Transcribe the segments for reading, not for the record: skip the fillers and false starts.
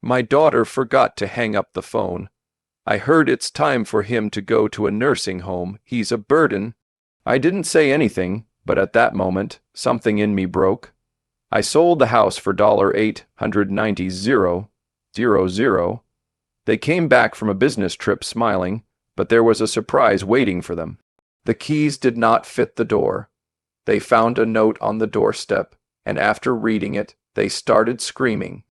My daughter forgot to hang up the phone. I heard it's time for him to go to a nursing home. He's a burden. I didn't say anything, but at that moment, something in me broke. I sold the house for $890,000. They came back from a business trip smiling, but there was a surprise waiting for them. The keys did not fit the door. They found a note on the doorstep, and after reading it, they started screaming.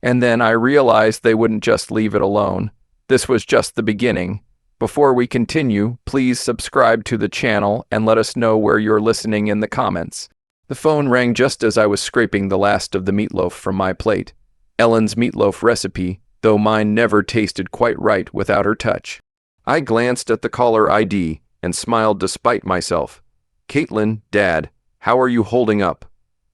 And then I realized they wouldn't just leave it alone. This was just the beginning. Before we continue, please subscribe to the channel and let us know where you're listening in the comments. The phone rang just as I was scraping the last of the meatloaf from my plate. Ellen's meatloaf recipe, though mine never tasted quite right without her touch. I glanced at the caller ID and smiled despite myself. "Caitlin, Dad, how are you holding up?"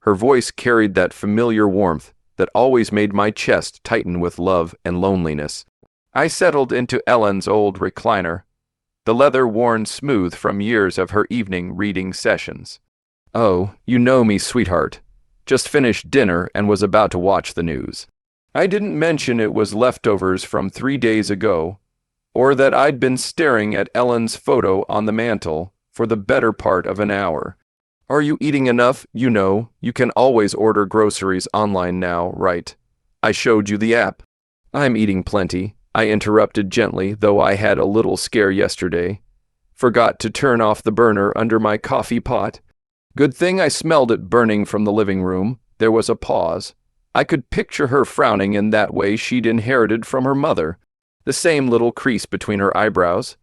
Her voice carried that familiar warmth that always made my chest tighten with love and loneliness. I settled into Ellen's old recliner, the leather worn smooth from years of her evening reading sessions. "Oh, you know me, sweetheart. Just finished dinner and was about to watch the news." I didn't mention it was leftovers from 3 days ago, or that I'd been staring at Ellen's photo on the mantel for the better part of an hour. "Are you eating enough? You know, you can always order groceries online now, right? I showed you the app." "I'm eating plenty," I interrupted gently, though I had a little scare yesterday. "Forgot to turn off the burner under my coffee pot." Good thing I smelled it burning from the living room. There was a pause. I could picture her frowning in that way she'd inherited from her mother. The same little crease between her eyebrows.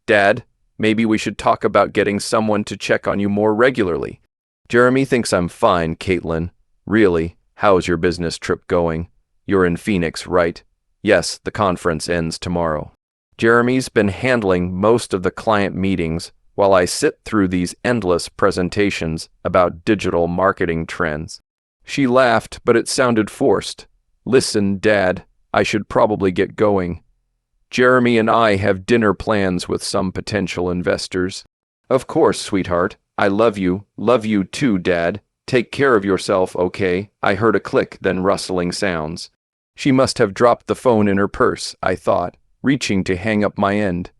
"Dad, maybe we should talk about getting someone to check on you more regularly." "Jeremy thinks I'm fine, Caitlin. Really, how's your business trip going? You're in Phoenix, right?" "Yes, the conference ends tomorrow." Jeremy's been handling most of the client meetings while I sit through these endless presentations about digital marketing trends. She laughed, but it sounded forced. "Listen, Dad, I should probably get going. Jeremy and I have dinner plans with some potential investors." "Of course, sweetheart. I love you. Love you too, Dad. Take care of yourself, okay?" I heard a click, then rustling sounds. She must have dropped the phone in her purse, I thought, reaching to hang up my end.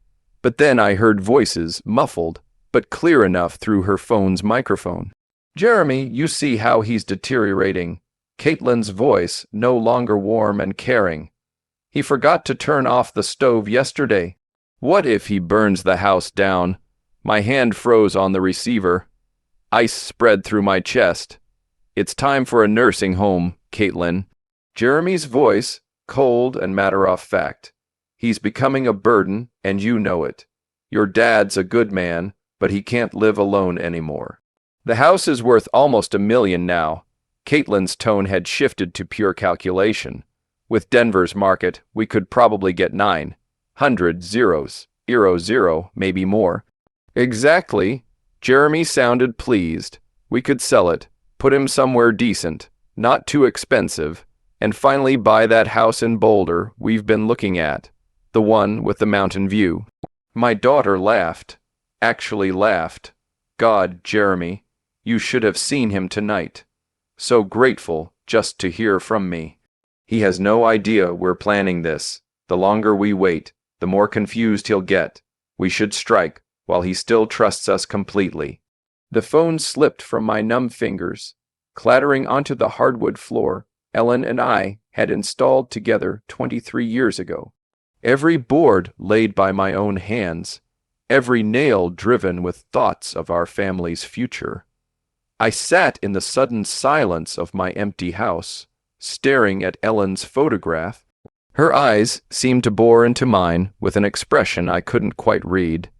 But then I heard voices, muffled, but clear enough through her phone's microphone. "Jeremy, you see how he's deteriorating." Caitlin's voice, no longer warm and caring. "He forgot to turn off the stove yesterday. What if he burns the house down?" My hand froze on the receiver. Ice spread through my chest. "It's time for a nursing home, Caitlin." Jeremy's voice, cold and matter-of-fact. "He's becoming a burden, and you know it. Your dad's a good man, but he can't live alone anymore. The house is worth almost $1 million now." Caitlin's tone had shifted to pure calculation. "With Denver's market, we could probably get 900 zeros, maybe more." "Exactly." Jeremy sounded pleased. "We could sell it, put him somewhere decent, not too expensive, and finally buy that house in Boulder we've been looking at, the one with the mountain view." My daughter laughed. Actually laughed. "God, Jeremy, you should have seen him tonight. So grateful just to hear from me. He has no idea we're planning this. The longer we wait, the more confused he'll get. We should strike while he still trusts us completely." The phone slipped from my numb fingers. Clattering onto the hardwood floor Ellen and I had installed together 23 years ago. Every board laid by my own hands, every nail driven with thoughts of our family's future. I sat in the sudden silence of my empty house, staring at Ellen's photograph. Her eyes seemed to bore into mine with an expression I couldn't quite read.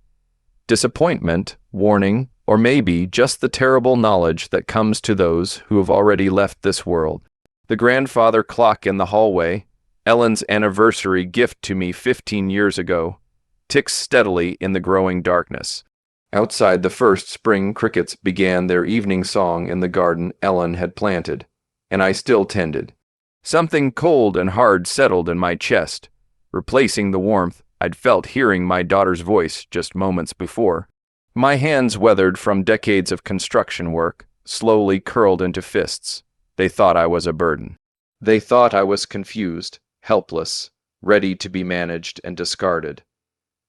Disappointment, warning, or maybe just the terrible knowledge that comes to those who have already left this world. The grandfather clock in the hallway, Ellen's anniversary gift to me 15 years ago, ticks steadily in the growing darkness. Outside, the first spring crickets began their evening song in the garden Ellen had planted, and I still tended. Something cold and hard settled in my chest, replacing the warmth I'd felt hearing my daughter's voice just moments before. My hands, weathered from decades of construction work, slowly curled into fists. They thought I was a burden. They thought I was confused, helpless, ready to be managed and discarded.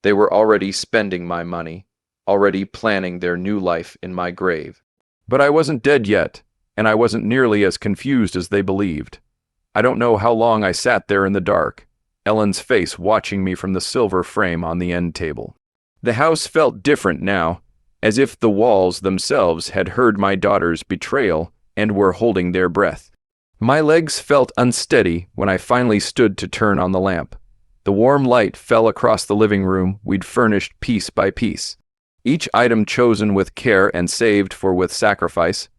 They were already spending my money, already planning their new life in my grave. But I wasn't dead yet, and I wasn't nearly as confused as they believed. I don't know how long I sat there in the dark, Ellen's face watching me from the silver frame on the end table. The house felt different now, as if the walls themselves had heard my daughter's betrayal and were holding their breath. My legs felt unsteady when I finally stood to turn on the lamp. The warm light fell across the living room we'd furnished piece by piece, each item chosen with care and saved for with sacrifice.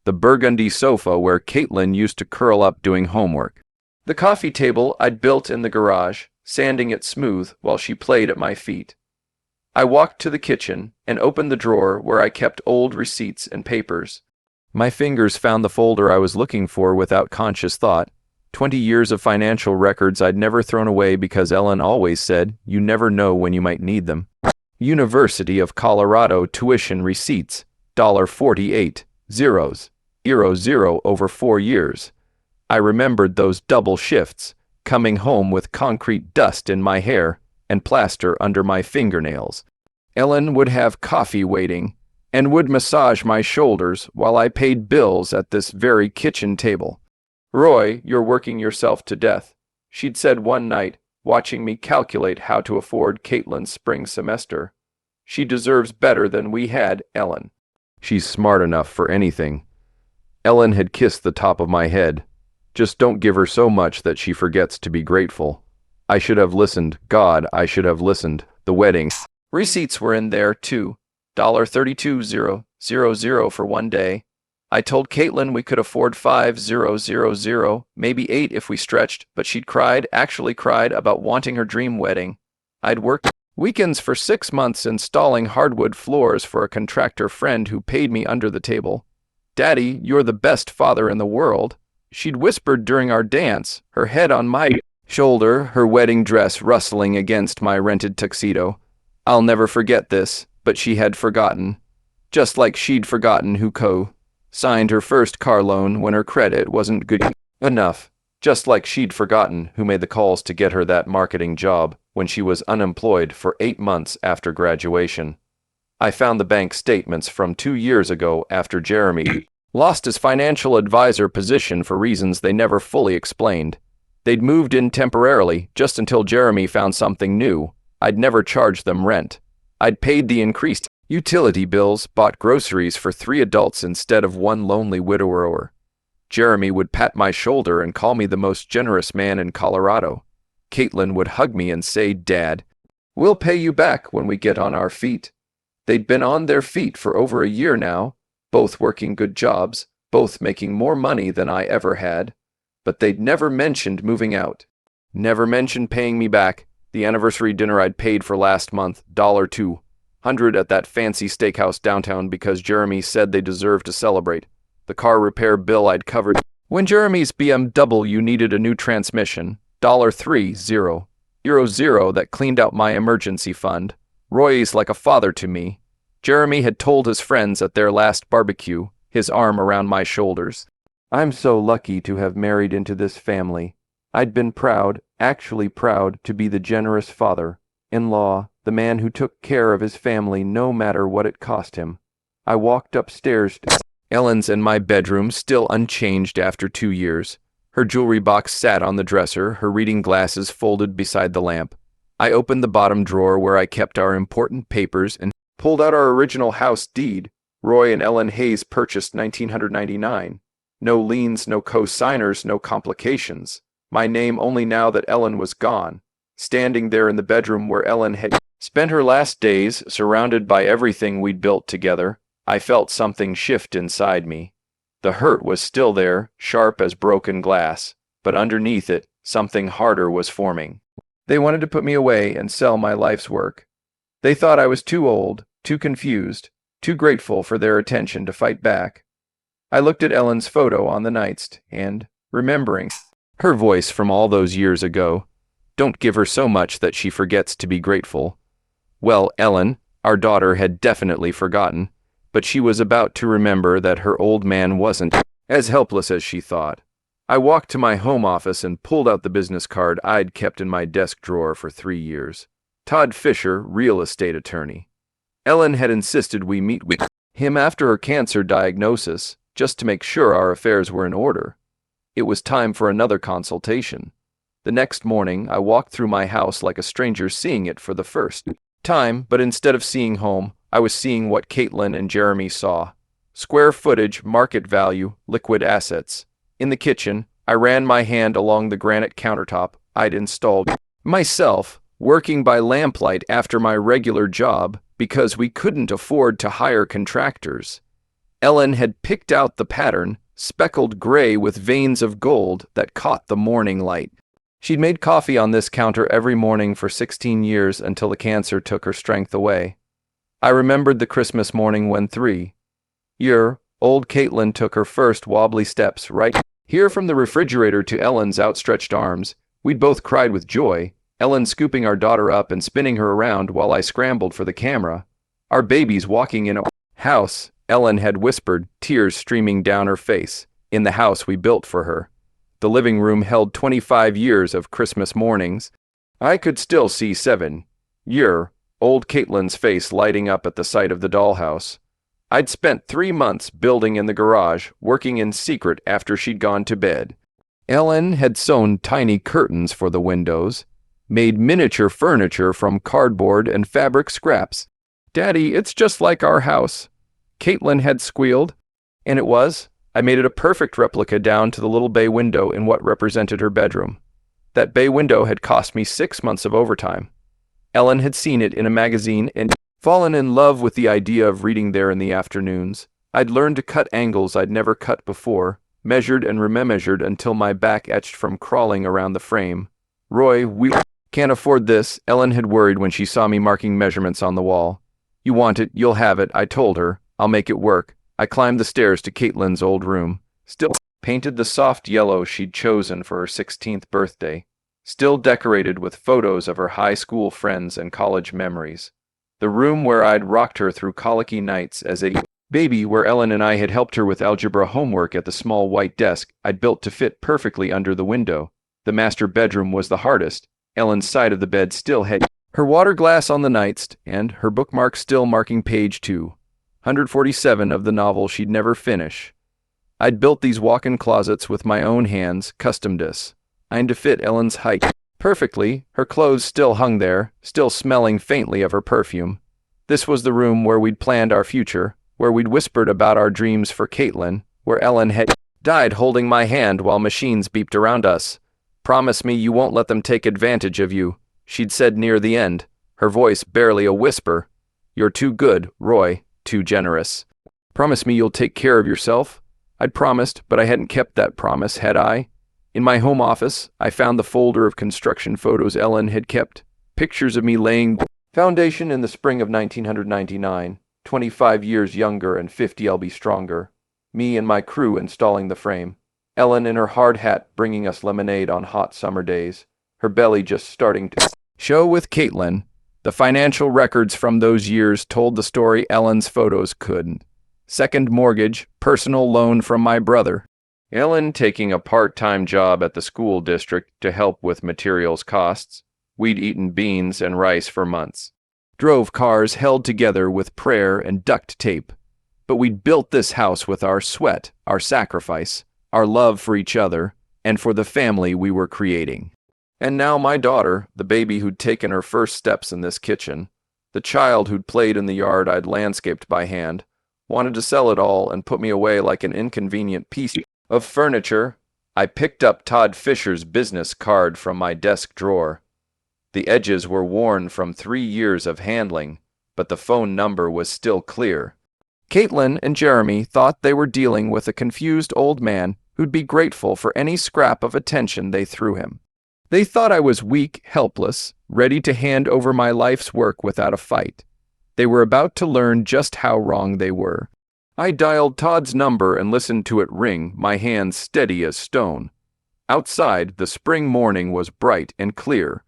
The burgundy sofa where Caitlin used to curl up doing homework. The coffee table I'd built in the garage, sanding it smooth while she played at my feet. I walked to the kitchen and opened the drawer where I kept old receipts and papers. My fingers found the folder I was looking for without conscious thought. 20 years of financial records I'd never thrown away because Ellen always said, you never know when you might need them. University of Colorado tuition receipts, $48, zeros, €0 over 4 years. I remembered those double shifts, coming home with concrete dust in my hair and plaster under my fingernails. Ellen would have coffee waiting and would massage my shoulders while I paid bills at this very kitchen table. Roy, you're working yourself to death, she'd said one night, watching me calculate how to afford Caitlin's spring semester. She deserves better than we had, Ellen. She's smart enough for anything. Ellen had kissed the top of my head. Just don't give her so much that she forgets to be grateful. I should have listened. God, I should have listened. The wedding. Receipts were in there, too. $32,000 for one day. I told Caitlin we could afford $5,000, maybe $8 if we stretched, but she'd actually cried about wanting her dream wedding. I'd worked weekends for 6 months installing hardwood floors for a contractor friend who paid me under the table. Daddy, you're the best father in the world. She'd whispered during our dance, her head on my shoulder, her wedding dress rustling against my rented tuxedo. I'll never forget this, but she had forgotten. Just like she'd forgotten who signed her first car loan when her credit wasn't good enough. Just like she'd forgotten who made the calls to get her that marketing job when she was unemployed for 8 months after graduation. I found the bank statements from 2 years ago after Jeremy lost his financial advisor position for reasons they never fully explained. They'd moved in temporarily just until Jeremy found something new. I'd never charged them rent. I'd paid the increased utility bills, bought groceries for 3 adults instead of one lonely widower. Jeremy would pat my shoulder and call me the most generous man in Colorado. Caitlin would hug me and say, Dad, we'll pay you back when we get on our feet. They'd been on their feet for over a year now, both working good jobs, both making more money than I ever had. But they'd never mentioned moving out. Never mentioned paying me back. The anniversary dinner I'd paid for last month, $200 at that fancy steakhouse downtown because Jeremy said they deserved to celebrate. The car repair bill I'd covered when Jeremy's BMW needed a new transmission, $300 that cleaned out my emergency fund. Roy's like a father to me. Jeremy had told his friends at their last barbecue, his arm around my shoulders. I'm so lucky to have married into this family. I'd been proud, actually proud, to be the generous father-in-law, the man who took care of his family no matter what it cost him. I walked upstairs to Ellen's in my bedroom, still unchanged after 2 years. Her jewelry box sat on the dresser, her reading glasses folded beside the lamp. I opened the bottom drawer where I kept our important papers and pulled out our original house deed. Roy and Ellen Hayes purchased 1999. No liens, no co-signers, no complications. My name only now that Ellen was gone. Standing there in the bedroom where Ellen had spent her last days, surrounded by everything we'd built together, I felt something shift inside me. The hurt was still there, sharp as broken glass, but underneath it, something harder was forming. They wanted to put me away and sell my life's work. They thought I was too old, too confused, too grateful for their attention to fight back. I looked at Ellen's photo on the nightstand and, remembering her voice from all those years ago, don't give her so much that she forgets to be grateful. Well, Ellen, our daughter, had definitely forgotten, but she was about to remember that her old man wasn't as helpless as she thought. I walked to my home office and pulled out the business card I'd kept in my desk drawer for 3 years. Todd Fisher, real estate attorney. Ellen had insisted we meet with him after her cancer diagnosis, just to make sure our affairs were in order. It was time for another consultation. The next morning, I walked through my house like a stranger seeing it for the first time, but instead of seeing home, I was seeing what Caitlin and Jeremy saw. Square footage, market value, liquid assets. In the kitchen, I ran my hand along the granite countertop I'd installed myself, working by lamplight after my regular job because we couldn't afford to hire contractors. Ellen had picked out the pattern, speckled gray with veins of gold that caught the morning light. She'd made coffee on this counter every morning for 16 years until the cancer took her strength away. I remembered the Christmas morning when 3-year-old Caitlin took her first wobbly steps right here from the refrigerator to Ellen's outstretched arms. We'd both cried with joy, Ellen scooping our daughter up and spinning her around while I scrambled for the camera. Our baby's walking in a house, Ellen had whispered, tears streaming down her face, in the house we built for her. The living room held 25 years of Christmas mornings. I could still see 7-year-old Caitlin's face lighting up at the sight of the dollhouse. I'd spent 3 months building in the garage, working in secret after she'd gone to bed. Ellen had sewn tiny curtains for the windows, made miniature furniture from cardboard and fabric scraps. "Daddy, it's just like our house," Caitlin had squealed. And it was. I made it a perfect replica down to the little bay window in what represented her bedroom. That bay window had cost me 6 months of overtime. Ellen had seen it in a magazine and fallen in love with the idea of reading there in the afternoons. I'd learned to cut angles I'd never cut before, measured and remeasured until my back etched from crawling around the frame. "Roy, we can't afford this," Ellen had worried when she saw me marking measurements on the wall. "You want it, you'll have it," I told her. "I'll make it work." I climbed the stairs to Caitlin's old room, still painted the soft yellow she'd chosen for her 16th birthday, still decorated with photos of her high school friends and college memories. The room where I'd rocked her through colicky nights as a baby, where Ellen and I had helped her with algebra homework at the small white desk I'd built to fit perfectly under the window. The master bedroom was the hardest. Ellen's side of the bed still had her water glass on the nightstand, her bookmark still marking page 247 of the novel she'd never finish. I'd built these walk-in closets with my own hands, custom designed to fit Ellen's height perfectly. Her clothes still hung there, still smelling faintly of her perfume. This was the room where we'd planned our future, where we'd whispered about our dreams for Caitlin, where Ellen had died holding my hand while machines beeped around us. "Promise me you won't let them take advantage of you," she'd said near the end, her voice barely a whisper. "You're too good, Roy, too generous. Promise me you'll take care of yourself." I'd promised, but I hadn't kept that promise, had I? In my home office, I found the folder of construction photos Ellen had kept, pictures of me laying foundation in the spring of 1999, 25 years younger and 50 I'll be stronger, me and my crew installing the frame. Ellen in her hard hat bringing us lemonade on hot summer days, her belly just starting to show with Caitlin. The financial records from those years told the story Ellen's photos couldn't. Second mortgage, personal loan from my brother. Ellen taking a part-time job at the school district to help with materials costs. We'd eaten beans and rice for months. Drove cars held together with prayer and duct tape. But we'd built this house with our sweat, our sacrifice, our love for each other, and for the family we were creating. And now my daughter, the baby who'd taken her first steps in this kitchen, the child who'd played in the yard I'd landscaped by hand, wanted to sell it all and put me away like an inconvenient piece of furniture. I picked up Todd Fisher's business card from my desk drawer. The edges were worn from 3 years of handling, but the phone number was still clear. Caitlin and Jeremy thought they were dealing with a confused old man who'd be grateful for any scrap of attention they threw him. They thought I was weak, helpless, ready to hand over my life's work without a fight. They were about to learn just how wrong they were. I dialed Todd's number and listened to it ring, my hands steady as stone. Outside, the spring morning was bright and clear.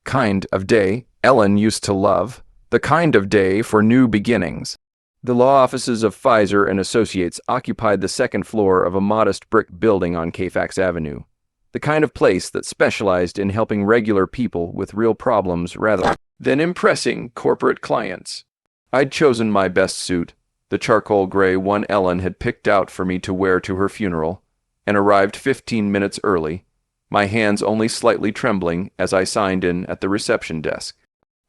Kind of day Ellen used to love, the kind of day for new beginnings. The law offices of Pfizer and Associates occupied the second floor of a modest brick building on Colfax Avenue, the kind of place that specialized in helping regular people with real problems rather than impressing corporate clients. I'd chosen my best suit, the charcoal gray one Ellen had picked out for me to wear to her funeral, and arrived 15 minutes early, my hands only slightly trembling as I signed in at the reception desk.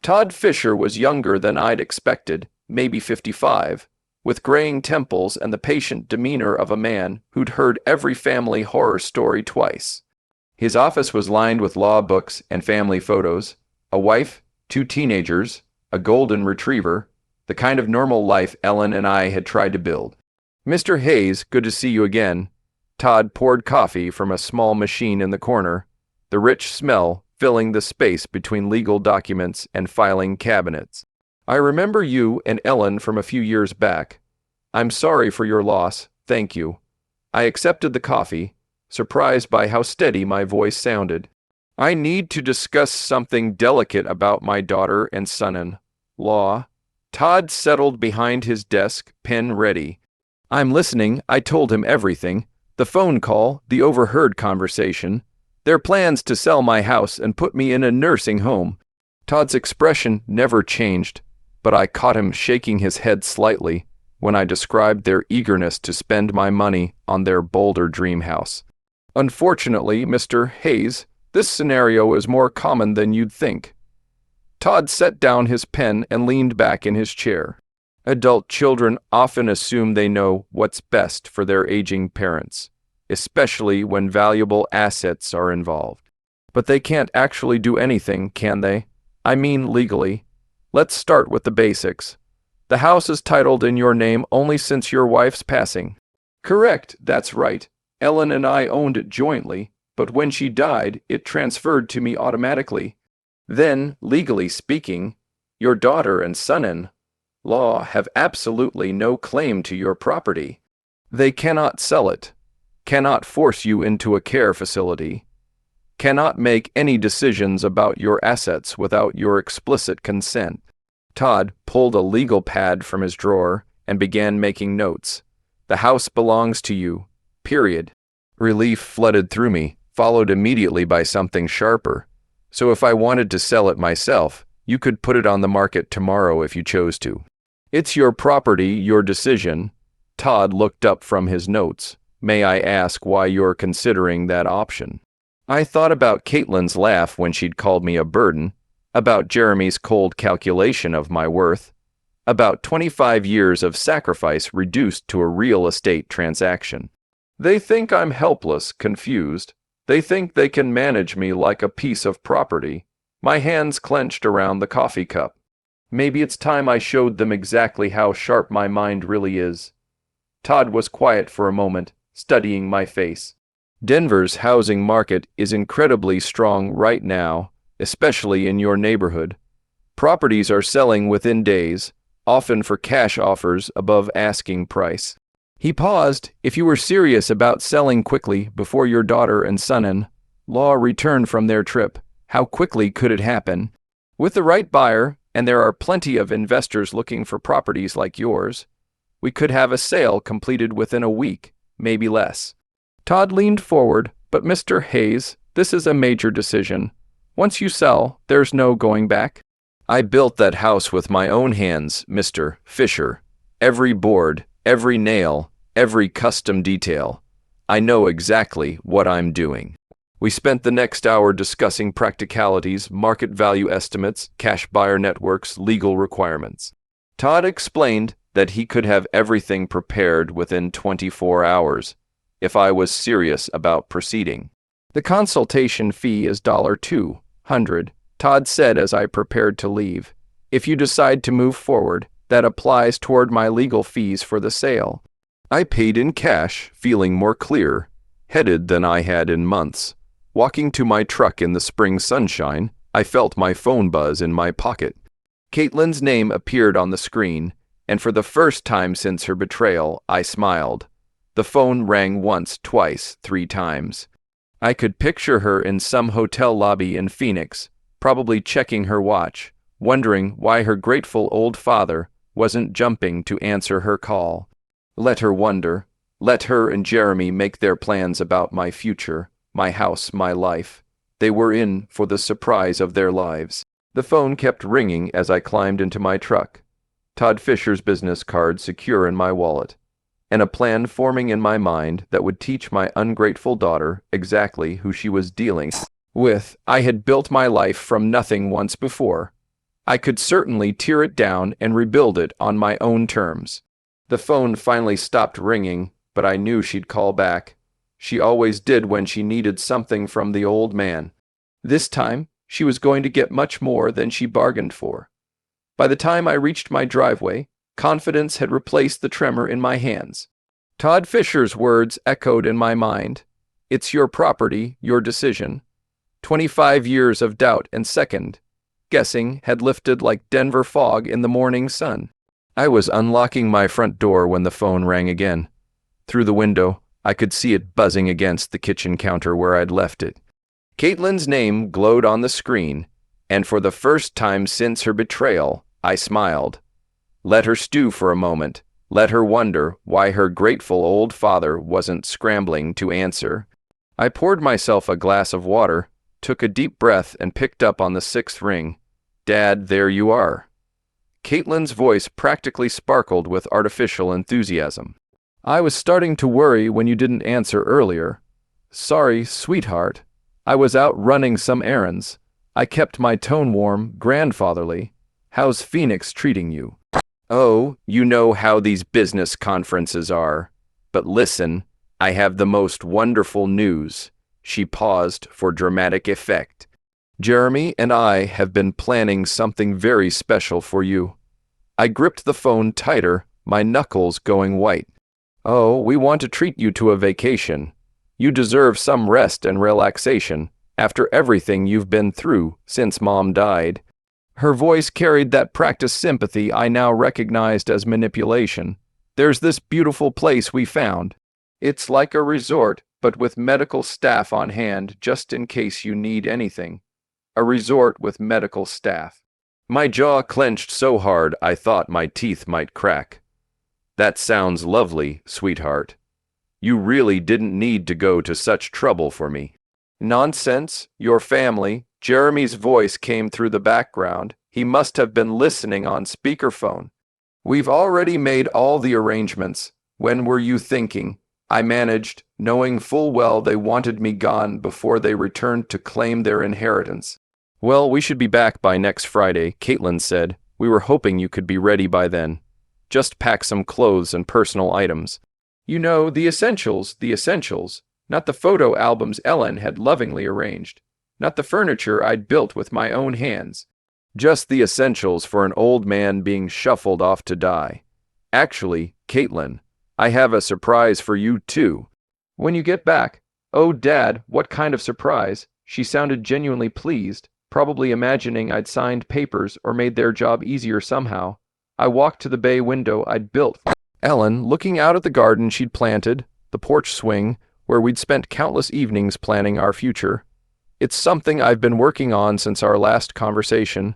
Todd Fisher was younger than I'd expected, maybe 55, with graying temples and the patient demeanor of a man who'd heard every family horror story twice. His office was lined with law books and family photos, a wife, 2 teenagers, a golden retriever, the kind of normal life Ellen and I had tried to build. "Mr. Hayes, good to see you again." Todd poured coffee from a small machine in the corner, the rich smell filling the space between legal documents and filing cabinets. "I remember you and Ellen from a few years back. I'm sorry for your loss, thank you." I accepted the coffee, surprised by how steady my voice sounded. "I need to discuss something delicate about my daughter and son-in-law." Todd settled behind his desk, pen ready. "I'm listening," I told him everything. The phone call, the overheard conversation, their plans to sell my house and put me in a nursing home. Todd's expression never changed, but I caught him shaking his head slightly when I described their eagerness to spend my money on their Boulder dream house. "Unfortunately, Mr. Hayes, this scenario is more common than you'd think." Todd set down his pen and leaned back in his chair. "Adult children often assume they know what's best for their aging parents, especially when valuable assets are involved. But they can't actually do anything, can they? I mean legally. Let's start with the basics. The house is titled in your name only since your wife's passing." "Correct, that's right. Ellen and I owned it jointly, but when she died, it transferred to me automatically. Then, legally speaking, your daughter and son-in-law have absolutely no claim to your property. They cannot sell it, cannot force you into a care facility, cannot make any decisions about your assets without your explicit consent." Todd pulled a legal pad from his drawer and began making notes. "The house belongs to you, period." Relief flooded through me, followed immediately by something sharper. "So if I wanted to sell it myself, you could put it on the market tomorrow if you chose to." "It's your property, your decision." Todd looked up from his notes. "May I ask why you're considering that option?" I thought about Caitlin's laugh when she'd called me a burden, about Jeremy's cold calculation of my worth, about 25 years of sacrifice reduced to a real estate transaction. They think I'm helpless, confused. They think they can manage me like a piece of property. My hands clenched around the coffee cup. Maybe it's time I showed them exactly how sharp my mind really is. Todd was quiet for a moment, studying my face. "Denver's housing market is incredibly strong right now, especially in your neighborhood. Properties are selling within days, often for cash offers above asking price." He paused. "If you were serious about selling quickly before your daughter and son-in-law returned from their trip, how quickly could it happen? With the right buyer, and there are plenty of investors looking for properties like yours, we could have a sale completed within a week, maybe less." Todd leaned forward. "But Mr. Hayes, this is a major decision. Once you sell, there's no going back." "I built that house with my own hands, Mr. Fisher. Every board, every nail, every custom detail. I know exactly what I'm doing." We spent the next hour discussing practicalities, market value estimates, cash buyer networks, legal requirements. Todd explained that he could have everything prepared within 24 hours if I was serious about proceeding. "The consultation fee is $200," Todd said as I prepared to leave. "If you decide to move forward, that applies toward my legal fees for the sale." I paid in cash, feeling more clear-headed than I had in months. Walking to my truck in the spring sunshine, I felt my phone buzz in my pocket. Caitlin's name appeared on the screen, and for the first time since her betrayal, I smiled. The phone rang once, twice, 3 times. I could picture her in some hotel lobby in Phoenix, probably checking her watch, wondering why her grateful old father wasn't jumping to answer her call. Let her wonder. Let her and Jeremy make their plans about my future, my house, my life. They were in for the surprise of their lives. The phone kept ringing as I climbed into my truck. Todd Fisher's business card secure in my wallet, and a plan forming in my mind that would teach my ungrateful daughter exactly who she was dealing with. I had built my life from nothing once before. I could certainly tear it down and rebuild it on my own terms. The phone finally stopped ringing, but I knew she'd call back. She always did when she needed something from the old man. This time, she was going to get much more than she bargained for. By the time I reached my driveway, confidence had replaced the tremor in my hands. Todd Fisher's words echoed in my mind. It's your property, your decision. 25 years of doubt and second guessing had lifted like Denver fog in the morning sun. I was unlocking my front door when the phone rang again. Through the window, I could see it buzzing against the kitchen counter where I'd left it. Caitlin's name glowed on the screen, and for the first time since her betrayal, I smiled. Let her stew for a moment. Let her wonder why her grateful old father wasn't scrambling to answer. I poured myself a glass of water, took a deep breath, and picked up on the sixth ring. Dad, there you are. Caitlin's voice practically sparkled with artificial enthusiasm. I was starting to worry when you didn't answer earlier. Sorry, sweetheart. I was out running some errands. I kept my tone warm, grandfatherly. How's Phoenix treating you? Oh, you know how these business conferences are. But listen, I have the most wonderful news. She paused for dramatic effect. Jeremy and I have been planning something very special for you. I gripped the phone tighter, my knuckles going white. Oh, we want to treat you to a vacation. You deserve some rest and relaxation after everything you've been through since Mom died. Her voice carried that practiced sympathy I now recognized as manipulation. There's this beautiful place we found. It's like a resort, but with medical staff on hand just in case you need anything. A resort with medical staff. My jaw clenched so hard I thought my teeth might crack. That sounds lovely, sweetheart. You really didn't need to go to such trouble for me. Nonsense, your family. Jeremy's voice came through the background. He must have been listening on speakerphone. We've already made all the arrangements. When were you thinking? I managed, knowing full well they wanted me gone before they returned to claim their inheritance. Well, we should be back by next Friday, Caitlin said. We were hoping you could be ready by then. Just pack some clothes and personal items. You know, the essentials, not the photo albums Ellen had lovingly arranged, not the furniture I'd built with my own hands. Just the essentials for an old man being shuffled off to die. Actually, Caitlin, I have a surprise for you too. When you get back. Oh, Dad, what kind of surprise? She sounded genuinely pleased, probably imagining I'd signed papers or made their job easier somehow. I walked to the bay window I'd built. Ellen, looking out at the garden she'd planted, the porch swing, where we'd spent countless evenings planning our future. It's something I've been working on since our last conversation.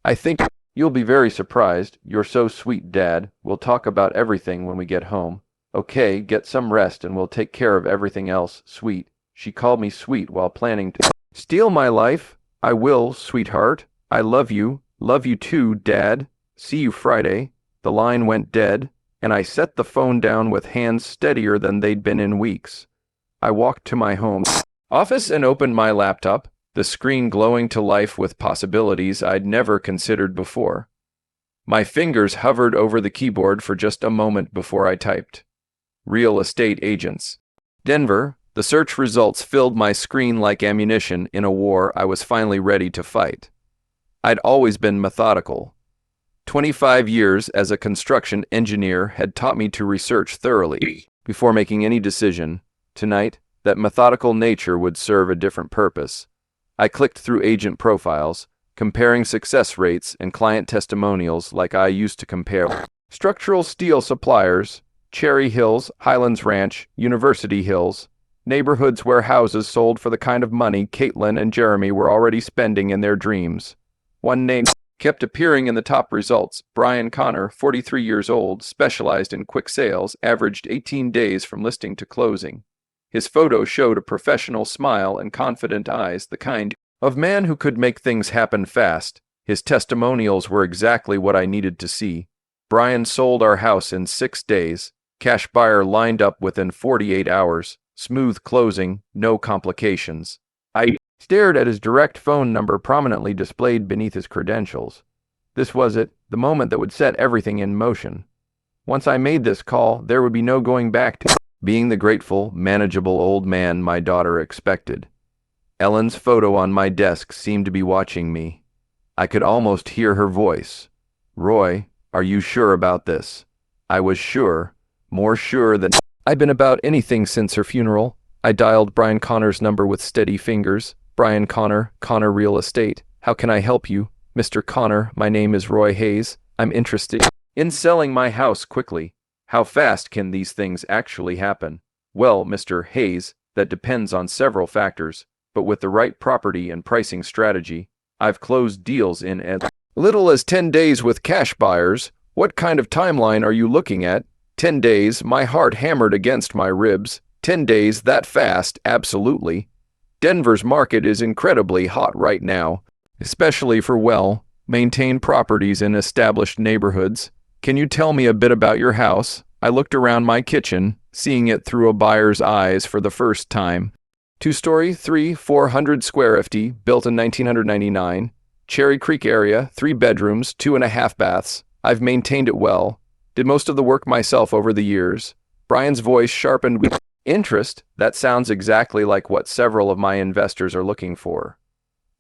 I think you'll be very surprised. You're so sweet, Dad. We'll talk about everything when we get home. Okay, get some rest and we'll take care of everything else, sweet. She called me sweet while planning to steal my life. I will, sweetheart. I love you. Love you too, Dad. See you Friday. The line went dead, and I set the phone down with hands steadier than they'd been in weeks. I walked to my home office and opened my laptop, the screen glowing to life with possibilities I'd never considered before. My fingers hovered over the keyboard for just a moment before I typed. Real estate agents. Denver. The search results filled my screen like ammunition in a war I was finally ready to fight. I'd always been methodical. 25 years as a construction engineer had taught me to research thoroughly before making any decision. Tonight, that methodical nature would serve a different purpose. I clicked through agent profiles, comparing success rates and client testimonials like I used to compare structural steel suppliers, Cherry Hills, Highlands Ranch, University Hills, neighborhoods where houses sold for the kind of money Caitlin and Jeremy were already spending in their dreams. One name kept appearing in the top results. Brian Connor, 43 years old, specialized in quick sales, averaged 18 days from listing to closing. His photo showed a professional smile and confident eyes, the kind of man who could make things happen fast. His testimonials were exactly what I needed to see. Brian sold our house in 6 days. Cash buyer lined up within 48 hours. Smooth closing, no complications. I stared at his direct phone number prominently displayed beneath his credentials. This was it, the moment that would set everything in motion. Once I made this call, there would be no going back to being the grateful, manageable old man my daughter expected. Ellen's photo on my desk seemed to be watching me. I could almost hear her voice. "Roy, are you sure about this?" I was sure, more sure than I'd been about anything since her funeral. I dialed Brian Connor's number with steady fingers. "Brian Connor, Connor Real Estate. How can I help you?" "Mr. Connor, my name is Roy Hayes. I'm interested in selling my house quickly." "How fast can these things actually happen?" "Well, Mr. Hayes, that depends on several factors, but with the right property and pricing strategy, I've closed deals in as little as 10 days with cash buyers." "What kind of timeline are you looking at?" 10 days, my heart hammered against my ribs. 10 days, that fast, absolutely. Denver's market is incredibly hot right now, especially for well-maintained properties in established neighborhoods. "Can you tell me a bit about your house?" I looked around my kitchen, seeing it through a buyer's eyes for the first time. 2-story, 400 square ft, built in 1999. Cherry Creek area, 3 bedrooms, 2.5 baths. I've maintained it well. Did most of the work myself over the years. Brian's voice sharpened with interest. That sounds exactly like what several of my investors are looking for.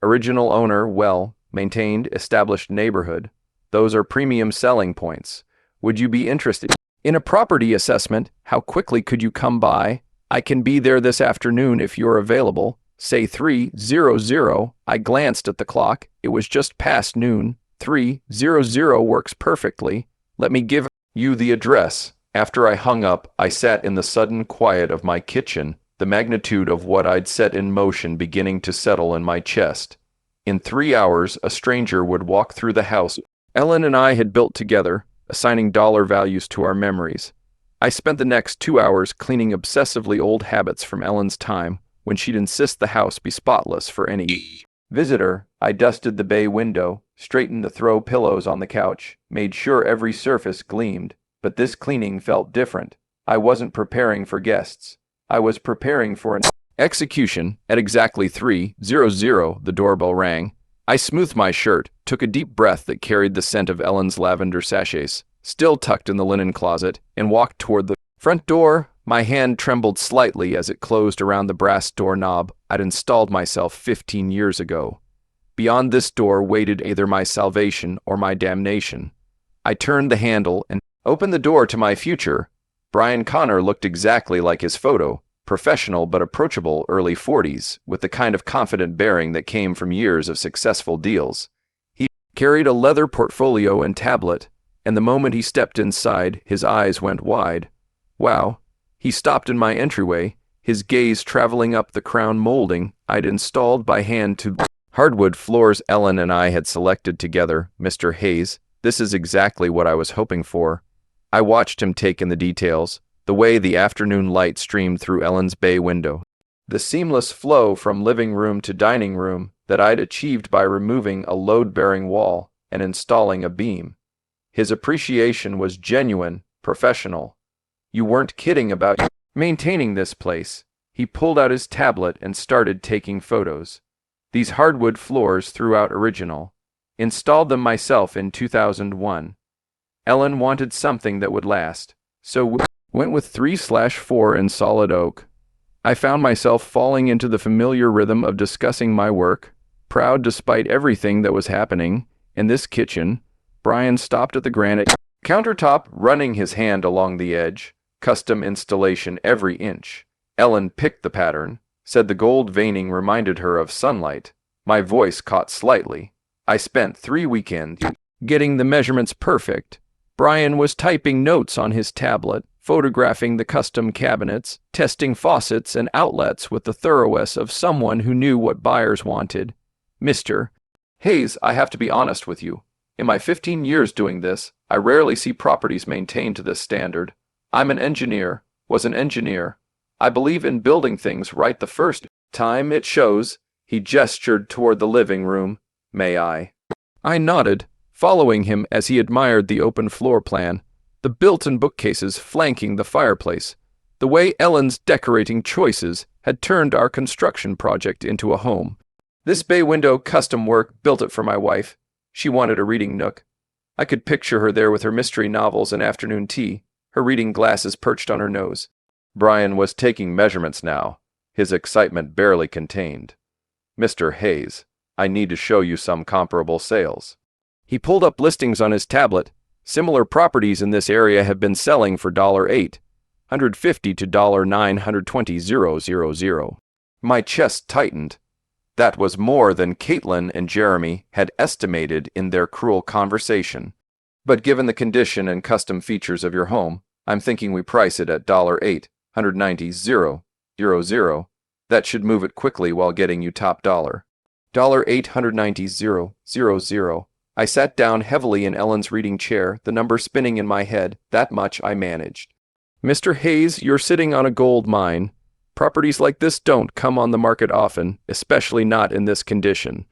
Original owner, well-maintained, established neighborhood. Those are premium selling points. Would you be interested in a property assessment? How quickly could you come by? I can be there this afternoon if you're available. Say 3:00. I glanced at the clock. It was just past noon. 3:00 works perfectly. Let me give you the address. After I hung up, I sat in the sudden quiet of my kitchen, the magnitude of what I'd set in motion beginning to settle in my chest. In 3 hours, a stranger would walk through the house Ellen and I had built together, assigning dollar values to our memories. I spent the next 2 hours cleaning obsessively old habits from Ellen's time when she'd insist the house be spotless for any visitor. I dusted the bay window, straightened the throw pillows on the couch, made sure every surface gleamed. But this cleaning felt different. I wasn't preparing for guests. I was preparing for an execution. At exactly 3:00, the doorbell rang. I smoothed my shirt, took a deep breath that carried the scent of Ellen's lavender sachets, still tucked in the linen closet, and walked toward the front door. My hand trembled slightly as it closed around the brass doorknob I'd installed myself 15 years ago. Beyond this door waited either my salvation or my damnation. I turned the handle and opened the door to my future. Brian Connor looked exactly like his photo, professional but approachable, early 40s, with the kind of confident bearing that came from years of successful deals. He carried a leather portfolio and tablet, and the moment he stepped inside, his eyes went wide. "Wow." He stopped in my entryway, his gaze traveling up the crown molding I'd installed by hand to hardwood floors Ellen and I had selected together. "Mr. Hayes, this is exactly what I was hoping for." I watched him take in the details, the way the afternoon light streamed through Ellen's bay window, the seamless flow from living room to dining room that I'd achieved by removing a load-bearing wall and installing a beam. His appreciation was genuine, professional. "You weren't kidding about maintaining this place." He pulled out his tablet and started taking photos. "These hardwood floors throughout original. Installed them myself in 2001. Ellen wanted something that would last, so went with 3/4 in solid oak." I found myself falling into the familiar rhythm of discussing my work, proud despite everything that was happening. In this kitchen, Brian stopped at the granite countertop, running his hand along the edge. Custom installation every inch. Ellen picked the pattern, said the gold veining reminded her of sunlight. My voice caught slightly. I spent 3 weekends getting the measurements perfect. Brian was typing notes on his tablet, photographing the custom cabinets, testing faucets and outlets with the thoroughness of someone who knew what buyers wanted. "Mr. Hayes, I have to be honest with you. In my 15 years doing this, I rarely see properties maintained to this standard. I'm an engineer, was an engineer. I believe in building things right the first time it shows. He gestured toward the living room. May I? I nodded, following him as he admired the open floor plan, the built-in bookcases flanking the fireplace. The way Ellen's decorating choices had turned our construction project into a home. This bay window custom work built it for my wife. She wanted a reading nook. I could picture her there with her mystery novels and afternoon tea, her reading glasses perched on her nose. Brian was taking measurements now, his excitement barely contained. Mr. Hayes, I need to show you some comparable sales. He pulled up listings on his tablet. Similar properties in this area have been selling for $8, $150 to $920,000. My chest tightened. That was more than Caitlin and Jeremy had estimated in their cruel conversation. But given the condition and custom features of your home, I'm thinking we price it at $8, $190,000. That should move it quickly while getting you top dollar. $890,000. I sat down heavily in Ellen's reading chair, the number spinning in my head. That much I managed. Mr. Hayes, you're sitting on a gold mine. Properties like this don't come on the market often, especially not in this condition.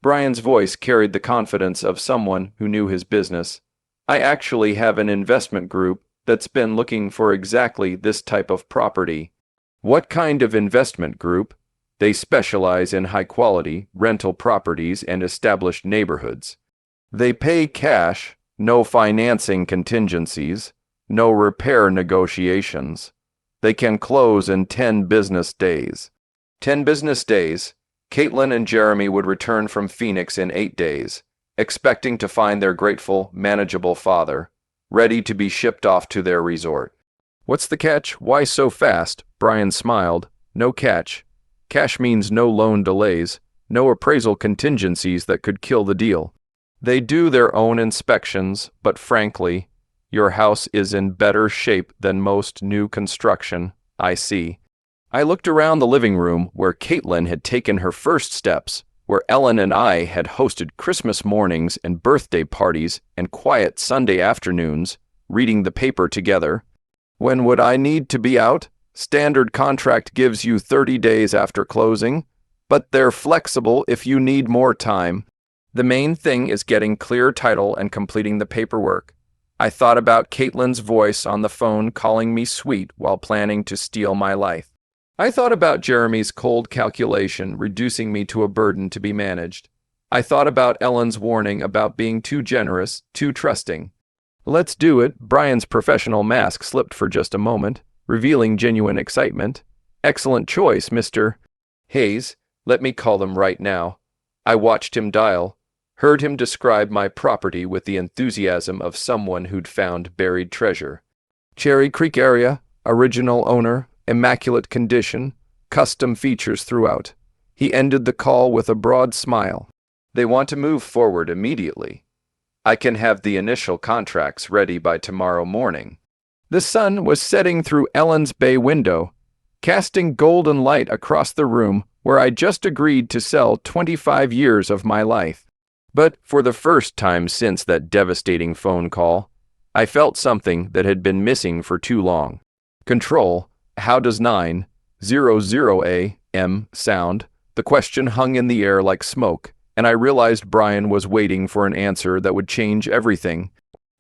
Brian's voice carried the confidence of someone who knew his business. I actually have an investment group that's been looking for exactly this type of property. What kind of investment group? They specialize in high-quality rental properties and established neighborhoods. They pay cash, no financing contingencies, no repair negotiations. They can close in 10 business days. 10 business days, Caitlin and Jeremy would return from Phoenix in 8 days, expecting to find their grateful, manageable father, ready to be shipped off to their resort. What's the catch? Why so fast? Brian smiled. No catch. Cash means no loan delays, no appraisal contingencies that could kill the deal. They do their own inspections, but frankly, your house is in better shape than most new construction, I see. I looked around the living room where Caitlin had taken her first steps, where Ellen and I had hosted Christmas mornings and birthday parties and quiet Sunday afternoons, reading the paper together. When would I need to be out? Standard contract gives you 30 days after closing, but they're flexible if you need more time. The main thing is getting clear title and completing the paperwork. I thought about Caitlin's voice on the phone calling me sweet while planning to steal my life. I thought about Jeremy's cold calculation reducing me to a burden to be managed. I thought about Ellen's warning about being too generous, too trusting. Let's do it. Brian's professional mask slipped for just a moment, revealing genuine excitement. Excellent choice, Mr. Hayes. Let me call them right now. I watched him dial, heard him describe my property with the enthusiasm of someone who'd found buried treasure. Cherry Creek area, original owner, immaculate condition, custom features throughout. He ended the call with a broad smile. They want to move forward immediately. I can have the initial contracts ready by tomorrow morning. The sun was setting through Ellen's bay window, casting golden light across the room where I just agreed to sell 25 years of my life. But for the first time since that devastating phone call, I felt something that had been missing for too long. Control. How does 900 a.m. sound? The question hung in the air like smoke, and I realized Brian was waiting for an answer that would change everything.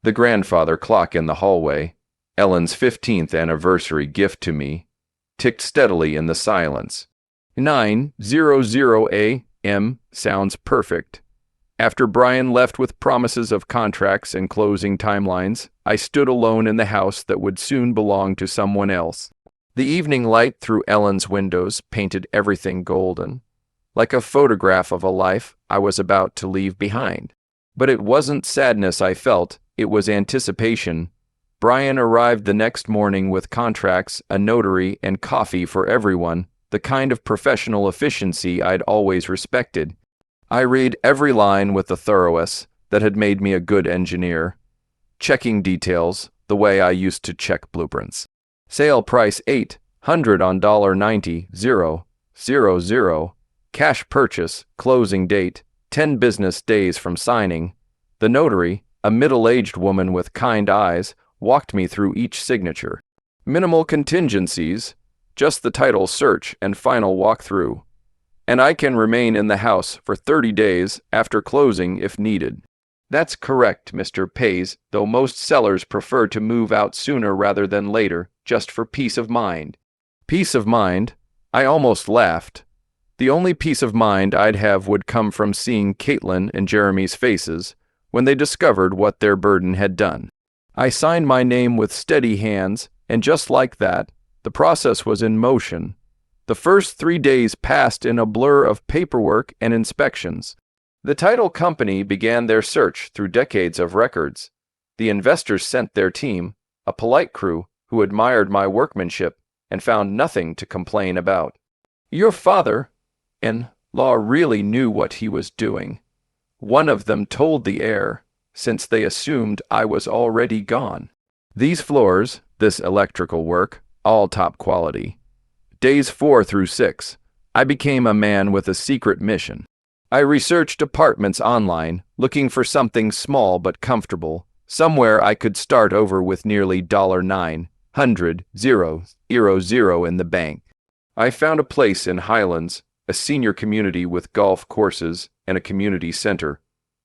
The grandfather clock in the hallway, Ellen's 15th anniversary gift to me, ticked steadily in the silence. 900 a.m. sounds perfect. After Brian left with promises of contracts and closing timelines, I stood alone in the house that would soon belong to someone else. The evening light through Ellen's windows painted everything golden, like a photograph of a life I was about to leave behind. But it wasn't sadness I felt, it was anticipation. Brian arrived the next morning with contracts, a notary, and coffee for everyone, the kind of professional efficiency I'd always respected. I read every line with the thoroughness that had made me a good engineer, checking details the way I used to check blueprints. Sale price $800 on $90,000. Cash purchase, closing date, 10 business days from signing. The notary, a middle-aged woman with kind eyes, walked me through each signature. Minimal contingencies, just the title search and final walkthrough. And I can remain in the house for 30 days after closing if needed. That's correct, Mr. Pays, though most sellers prefer to move out sooner rather than later, just for peace of mind. Peace of mind? I almost laughed. The only peace of mind I'd have would come from seeing Caitlin and Jeremy's faces when they discovered what their burden had done. I signed my name with steady hands, and just like that, the process was in motion. The first 3 days passed in a blur of paperwork and inspections. The title company began their search through decades of records. The investors sent their team, a polite crew who admired my workmanship and found nothing to complain about. Your father-in-law really knew what he was doing. One of them told the heir, since they assumed I was already gone. These floors, this electrical work, all top quality. Days 4 through 6, I became a man with a secret mission. I researched apartments online, looking for something small but comfortable, somewhere I could start over with nearly $900,000 in the bank. I found a place in Highlands, a senior community with golf courses and a community center,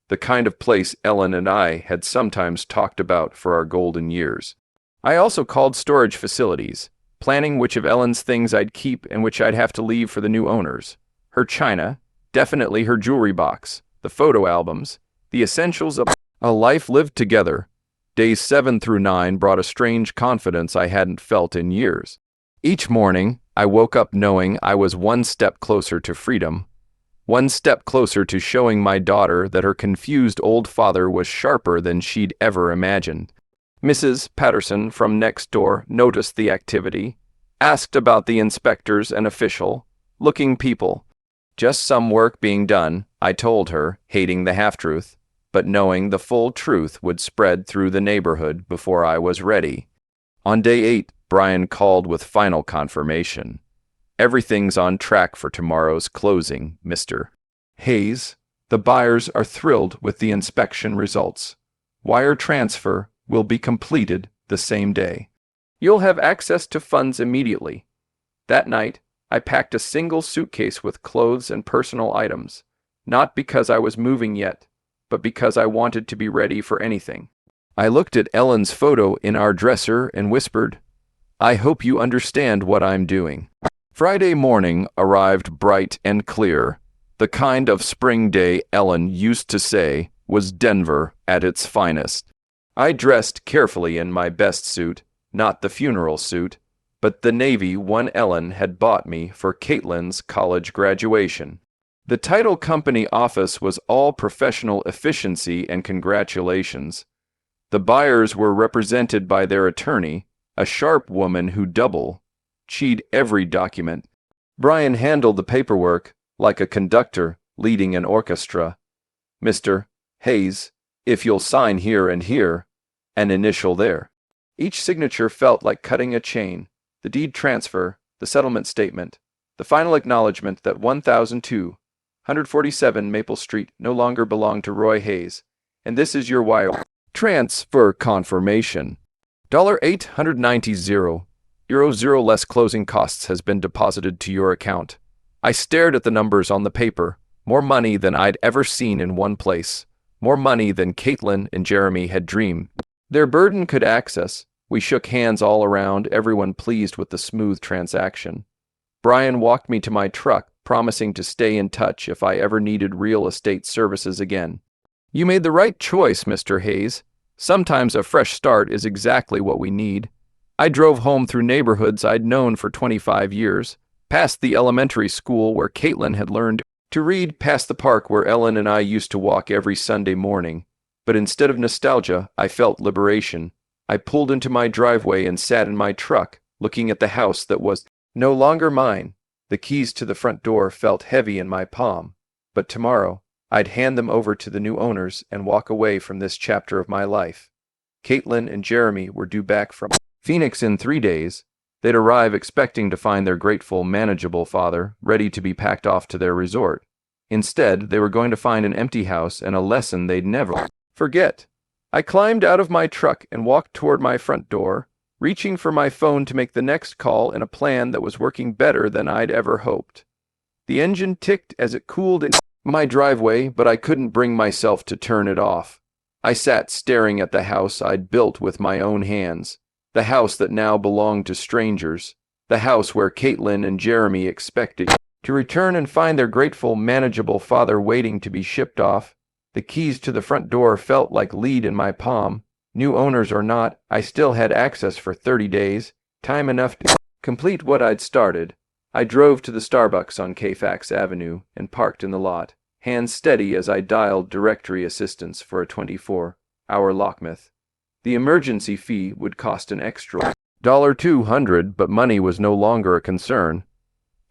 the kind of place Ellen and I had sometimes talked about for our golden years. I also called storage facilities, planning which of Ellen's things I'd keep and which I'd have to leave for the new owners. Her china, definitely her jewelry box, the photo albums, the essentials of a life lived together. Days 7 through 9 brought a strange confidence I hadn't felt in years. Each morning, I woke up knowing I was one step closer to freedom, one step closer to showing my daughter that her confused old father was sharper than she'd ever imagined. Mrs. Patterson from next door noticed the activity, asked about the inspectors and official-looking people. Just some work being done, I told her, hating the half-truth, but knowing the full truth would spread through the neighborhood before I was ready. On day 8, Brian called with final confirmation. Everything's on track for tomorrow's closing, Mr. Hayes. The buyers are thrilled with the inspection results. Wire transfer will be completed the same day. You'll have access to funds immediately. That night, I packed a single suitcase with clothes and personal items, not because I was moving yet, but because I wanted to be ready for anything. I looked at Ellen's photo in our dresser and whispered, I hope you understand what I'm doing. Friday morning arrived bright and clear, the kind of spring day Ellen used to say was Denver at its finest. I dressed carefully in my best suit, not the funeral suit, but the navy one Ellen had bought me for Caitlin's college graduation. The title company office was all professional efficiency and congratulations. The buyers were represented by their attorney, a sharp woman who double-checked every document. Brian handled the paperwork like a conductor leading an orchestra. Mr. Hayes, if you'll sign here and here, an initial there. Each signature felt like cutting a chain. The deed transfer, the settlement statement, the final acknowledgement that 1,247 Maple Street no longer belonged to Roy Hayes, and this is your wire transfer confirmation. $890 less closing costs has been deposited to your account. I stared at the numbers on the paper. More money than I'd ever seen in one place. More money than Caitlin and Jeremy had dreamed their burden could access. We shook hands all around, everyone pleased with the smooth transaction. Brian walked me to my truck, promising to stay in touch if I ever needed real estate services again. You made the right choice, Mr. Hayes. Sometimes a fresh start is exactly what we need. I drove home through neighborhoods I'd known for 25 years, past the elementary school where Caitlin had learned to read, past the park where Ellen and I used to walk every Sunday morning. But instead of nostalgia, I felt liberation. I pulled into my driveway and sat in my truck, looking at the house that was no longer mine. The keys to the front door felt heavy in my palm, but tomorrow I'd hand them over to the new owners and walk away from this chapter of my life. Caitlin and Jeremy were due back from Phoenix in 3 days. They'd arrive expecting to find their grateful, manageable father ready to be packed off to their resort. Instead, they were going to find an empty house and a lesson they'd never Forget. I climbed out of my truck and walked toward my front door, reaching for my phone to make the next call in a plan that was working better than I'd ever hoped. The engine ticked as it cooled in my driveway, but I couldn't bring myself to turn it off. I sat staring at the house I'd built with my own hands, the house that now belonged to strangers, the house where Caitlin and Jeremy expected to return and find their grateful, manageable father waiting to be shipped off. The keys to the front door felt like lead in my palm. New owners or not, I still had access for 30 days, time enough to complete what I'd started. I drove to the Starbucks on Kfax Avenue and parked in the lot, hands steady as I dialed directory assistance for a 24-hour locksmith. The emergency fee would cost an extra $200, but money was no longer a concern.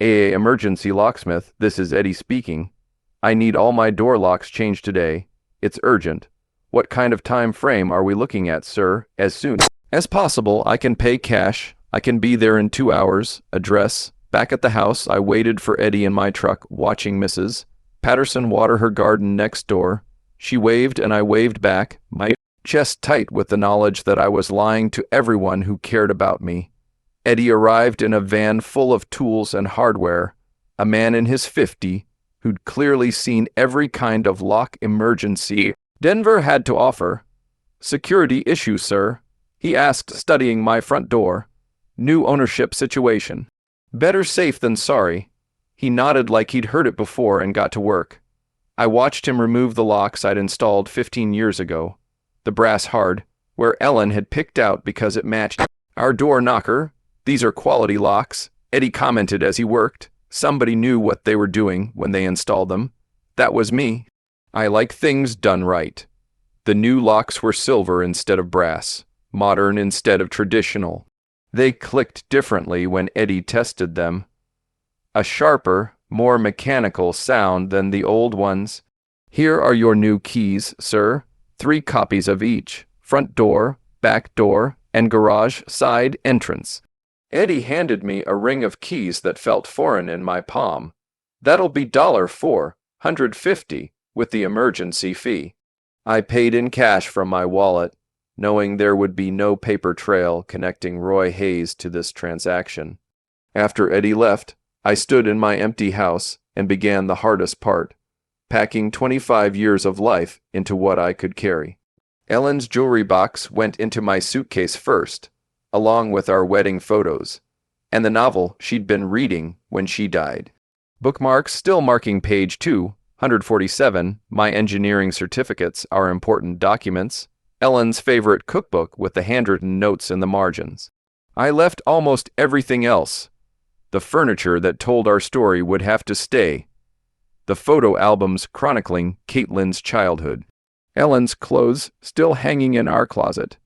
Emergency locksmith, this is Eddie speaking. I need all my door locks changed today. It's urgent. What kind of time frame are we looking at, sir? As soon as possible. I can pay cash. I can be there in 2 hours. Address. Back at the house, I waited for Eddie in my truck, watching Mrs. Patterson water her garden next door. She waved and I waved back, my chest tight with the knowledge that I was lying to everyone who cared about me. Eddie arrived in a van full of tools and hardware, a man in his 50s who'd clearly seen every kind of lock emergency Denver had to offer. Security issue, sir, he asked, studying my front door. New ownership situation. Better safe than sorry. He nodded like he'd heard it before and got to work. I watched him remove the locks I'd installed 15 years ago, the brass hard, where Ellen had picked out because it matched our door knocker. These are quality locks, Eddie commented as he worked. Somebody knew what they were doing when they installed them. That was me. I like things done right. The new locks were silver instead of brass, modern instead of traditional. They clicked differently when Eddie tested them. A sharper, more mechanical sound than the old ones. Here are your new keys, sir. 3 copies of each. Front door, back door, and garage side entrance. Eddie handed me a ring of keys that felt foreign in my palm. That'll be $450 with the emergency fee. I paid in cash from my wallet, knowing there would be no paper trail connecting Roy Hayes to this transaction. After Eddie left, I stood in my empty house and began the hardest part, packing 25 years of life into what I could carry. Ellen's jewelry box went into my suitcase first, along with our wedding photos, and the novel she'd been reading when she died. Bookmarks still marking page 247, my engineering certificates, our important documents, Ellen's favorite cookbook with the handwritten notes in the margins. I left almost everything else. The furniture that told our story would have to stay. The photo albums chronicling Caitlin's childhood. Ellen's clothes still hanging in our closet,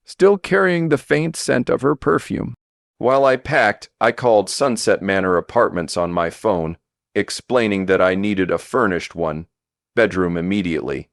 still carrying the faint scent of her perfume. While I packed, I called Sunset Manor Apartments on my phone, explaining that I needed a furnished bedroom immediately.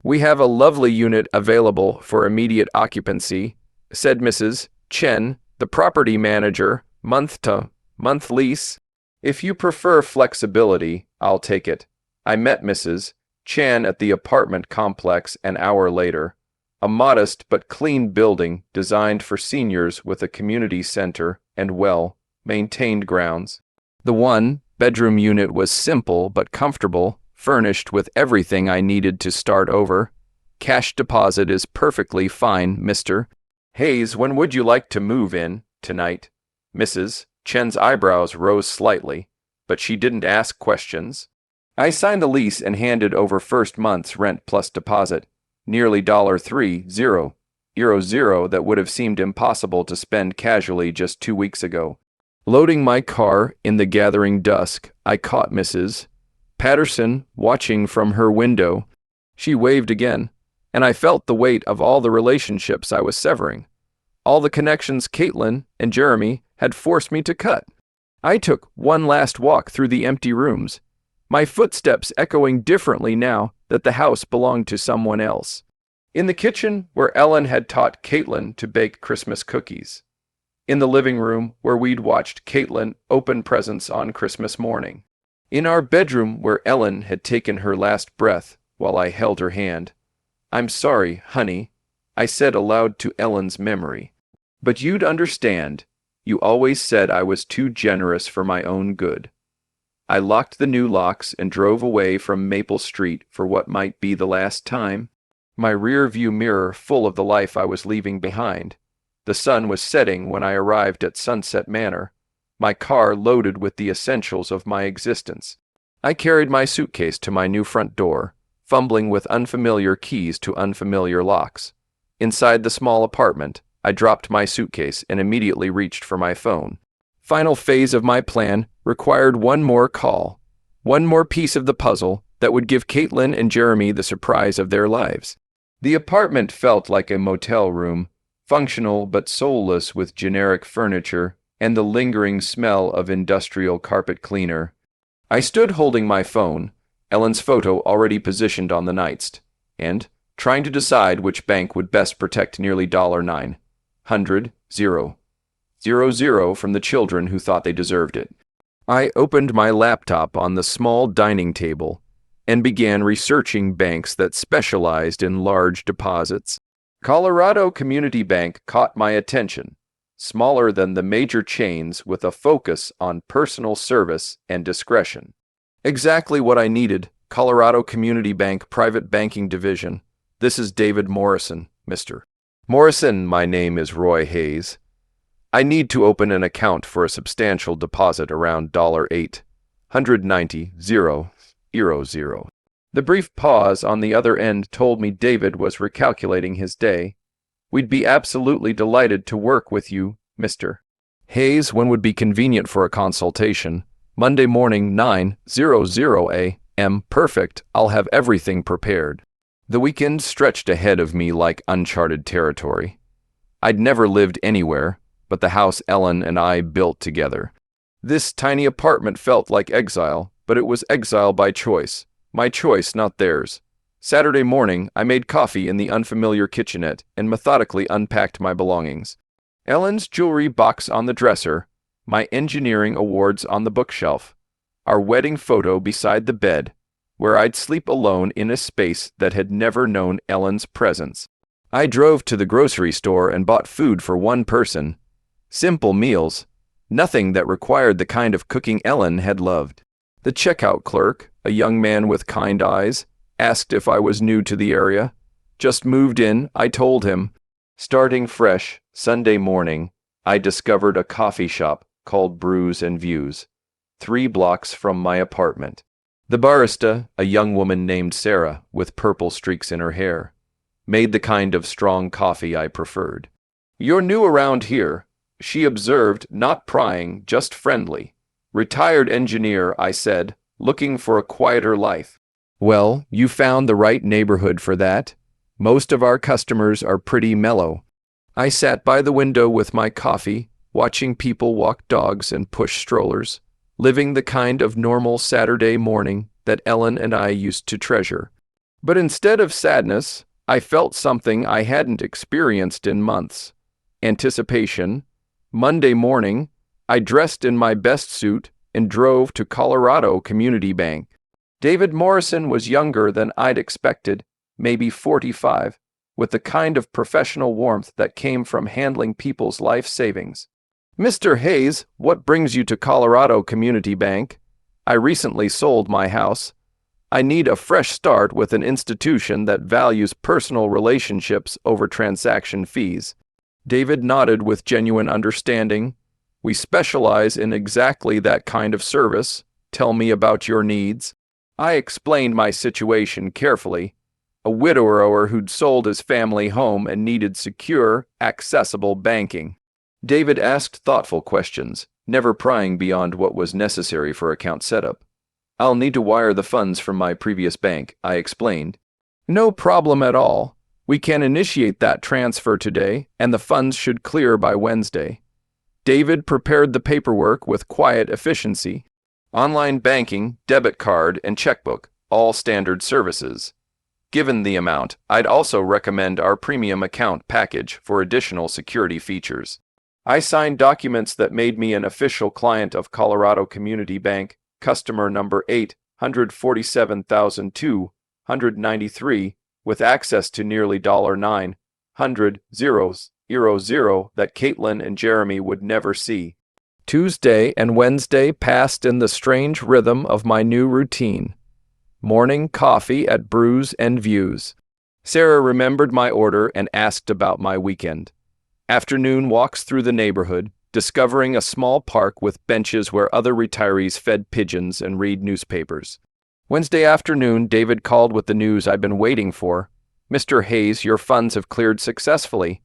We have a lovely unit available for immediate occupancy, said Mrs. Chen, the property manager, month-to-month lease. If you prefer flexibility, I'll take it. I met Mrs. Chen at the apartment complex an hour later, a modest but clean building designed for seniors with a community center and well-maintained grounds. The one-bedroom unit was simple but comfortable, furnished with everything I needed to start over. Cash deposit is perfectly fine, Mr. Hayes. When would you like to move in? Tonight. Mrs. Chen's eyebrows rose slightly, but she didn't ask questions. I signed the lease and handed over first month's rent plus deposit, nearly $300 that would have seemed impossible to spend casually just 2 weeks ago. Loading my car in the gathering dusk, I caught Mrs. Patterson watching from her window. She waved again, and I felt the weight of all the relationships I was severing, all the connections Caitlin and Jeremy had forced me to cut. I took one last walk through the empty rooms, my footsteps echoing differently now that the house belonged to someone else. In the kitchen, where Ellen had taught Caitlin to bake Christmas cookies. In the living room, where we'd watched Caitlin open presents on Christmas morning. In our bedroom, where Ellen had taken her last breath while I held her hand. "I'm sorry, honey," I said aloud to Ellen's memory. "But you'd understand. You always said I was too generous for my own good." I locked the new locks and drove away from Maple Street for what might be the last time, my rear-view mirror full of the life I was leaving behind. The sun was setting when I arrived at Sunset Manor, my car loaded with the essentials of my existence. I carried my suitcase to my new front door, fumbling with unfamiliar keys to unfamiliar locks. Inside the small apartment, I dropped my suitcase and immediately reached for my phone. Final phase of my plan required one more call, one more piece of the puzzle that would give Caitlin and Jeremy the surprise of their lives. The apartment felt like a motel room, functional but soulless with generic furniture and the lingering smell of industrial carpet cleaner. I stood holding my phone, Ellen's photo already positioned on the nightstand, and trying to decide which bank would best protect nearly $900,000 from the children who thought they deserved it. I opened my laptop on the small dining table and began researching banks that specialized in large deposits. Colorado Community Bank caught my attention, smaller than the major chains with a focus on personal service and discretion. Exactly what I needed. Colorado Community Bank Private Banking Division. This is David Morrison, Mr. Morrison. My name is Roy Hayes. I need to open an account for a substantial deposit around $890,000. The brief pause on the other end told me David was recalculating his day. "We'd be absolutely delighted to work with you, Mr. Hayes. When would be convenient for a consultation?" "Monday morning, 9:00 a.m. Perfect. I'll have everything prepared." The weekend stretched ahead of me like uncharted territory. I'd never lived anywhere but the house Ellen and I built together. This tiny apartment felt like exile, but it was exile by choice. My choice, not theirs. Saturday morning, I made coffee in the unfamiliar kitchenette and methodically unpacked my belongings. Ellen's jewelry box on the dresser, my engineering awards on the bookshelf, our wedding photo beside the bed, where I'd sleep alone in a space that had never known Ellen's presence. I drove to the grocery store and bought food for one person. Simple meals, nothing that required the kind of cooking Ellen had loved. The checkout clerk, a young man with kind eyes, asked if I was new to the area. "Just moved in," I told him. Starting fresh, Sunday morning, I discovered a coffee shop called Brews and Views, 3 blocks from my apartment. The barista, a young woman named Sarah with purple streaks in her hair, made the kind of strong coffee I preferred. "You're new around here," she observed, not prying, just friendly. "Retired engineer," I said, "looking for a quieter life." "Well, you found the right neighborhood for that. Most of our customers are pretty mellow." I sat by the window with my coffee, watching people walk dogs and push strollers, living the kind of normal Saturday morning that Ellen and I used to treasure. But instead of sadness, I felt something I hadn't experienced in months. Anticipation. Monday morning, I dressed in my best suit and drove to Colorado Community Bank. David Morrison was younger than I'd expected, maybe 45, with the kind of professional warmth that came from handling people's life savings. "Mr. Hayes, what brings you to Colorado Community Bank?" "I recently sold my house. I need a fresh start with an institution that values personal relationships over transaction fees." David nodded with genuine understanding. "We specialize in exactly that kind of service. Tell me about your needs." I explained my situation carefully. A widower who'd sold his family home and needed secure, accessible banking. David asked thoughtful questions, never prying beyond what was necessary for account setup. "I'll need to wire the funds from my previous bank," I explained. "No problem at all. We can initiate that transfer today, and the funds should clear by Wednesday." David prepared the paperwork with quiet efficiency. Online banking, debit card, and checkbook, all standard services. Given the amount, I'd also recommend our premium account package for additional security features. I signed documents that made me an official client of Colorado Community Bank, customer number 847,293, with access to nearly $900,000 that Caitlin and Jeremy would never see. Tuesday and Wednesday passed in the strange rhythm of my new routine. Morning coffee at Brews and Views. Sarah remembered my order and asked about my weekend. Afternoon walks through the neighborhood, discovering a small park with benches where other retirees fed pigeons and read newspapers. Wednesday afternoon, David called with the news I'd been waiting for. "Mr. Hayes, your funds have cleared successfully.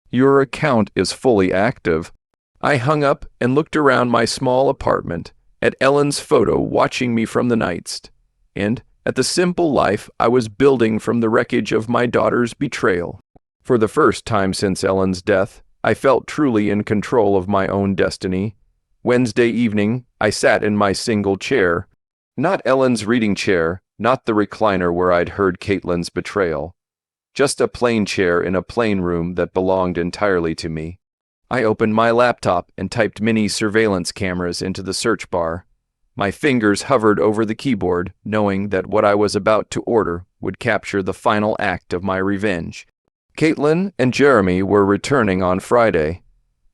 Your account is fully active." I hung up and looked around my small apartment, at Ellen's photo watching me from the nightstand, and at the simple life I was building from the wreckage of my daughter's betrayal. For the first time since Ellen's death, I felt truly in control of my own destiny. Wednesday evening, I sat in my single chair. Not Ellen's reading chair, not the recliner where I'd heard Caitlin's betrayal. Just a plain chair in a plain room that belonged entirely to me. I opened my laptop and typed mini surveillance cameras into the search bar. My fingers hovered over the keyboard, knowing that what I was about to order would capture the final act of my revenge. Caitlin and Jeremy were returning on Friday,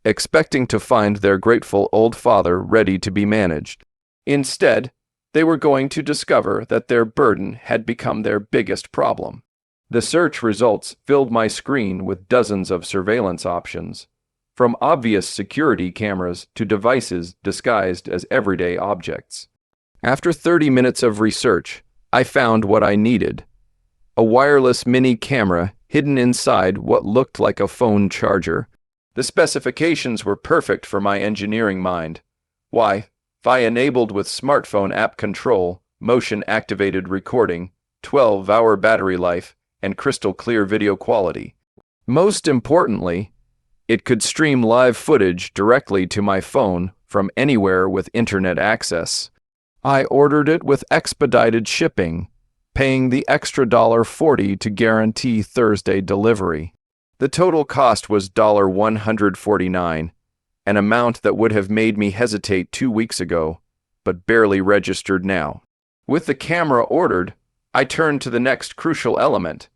expecting to find their grateful old father ready to be managed. Instead, they were going to discover that their burden had become their biggest problem. The search results filled my screen with dozens of surveillance options, from obvious security cameras to devices disguised as everyday objects. After 30 minutes of research, I found what I needed: a wireless mini camera hidden inside what looked like a phone charger. The specifications were perfect for my engineering mind. Wi-Fi enabled with smartphone app control, motion-activated recording, 12-hour battery life, and crystal clear video quality. Most importantly, it could stream live footage directly to my phone from anywhere with internet access. I ordered it with expedited shipping, paying the extra $1.40 to guarantee Thursday delivery. The total cost was $149, an amount that would have made me hesitate 2 weeks ago, but barely registered now. With the camera ordered, I turned to the next crucial element,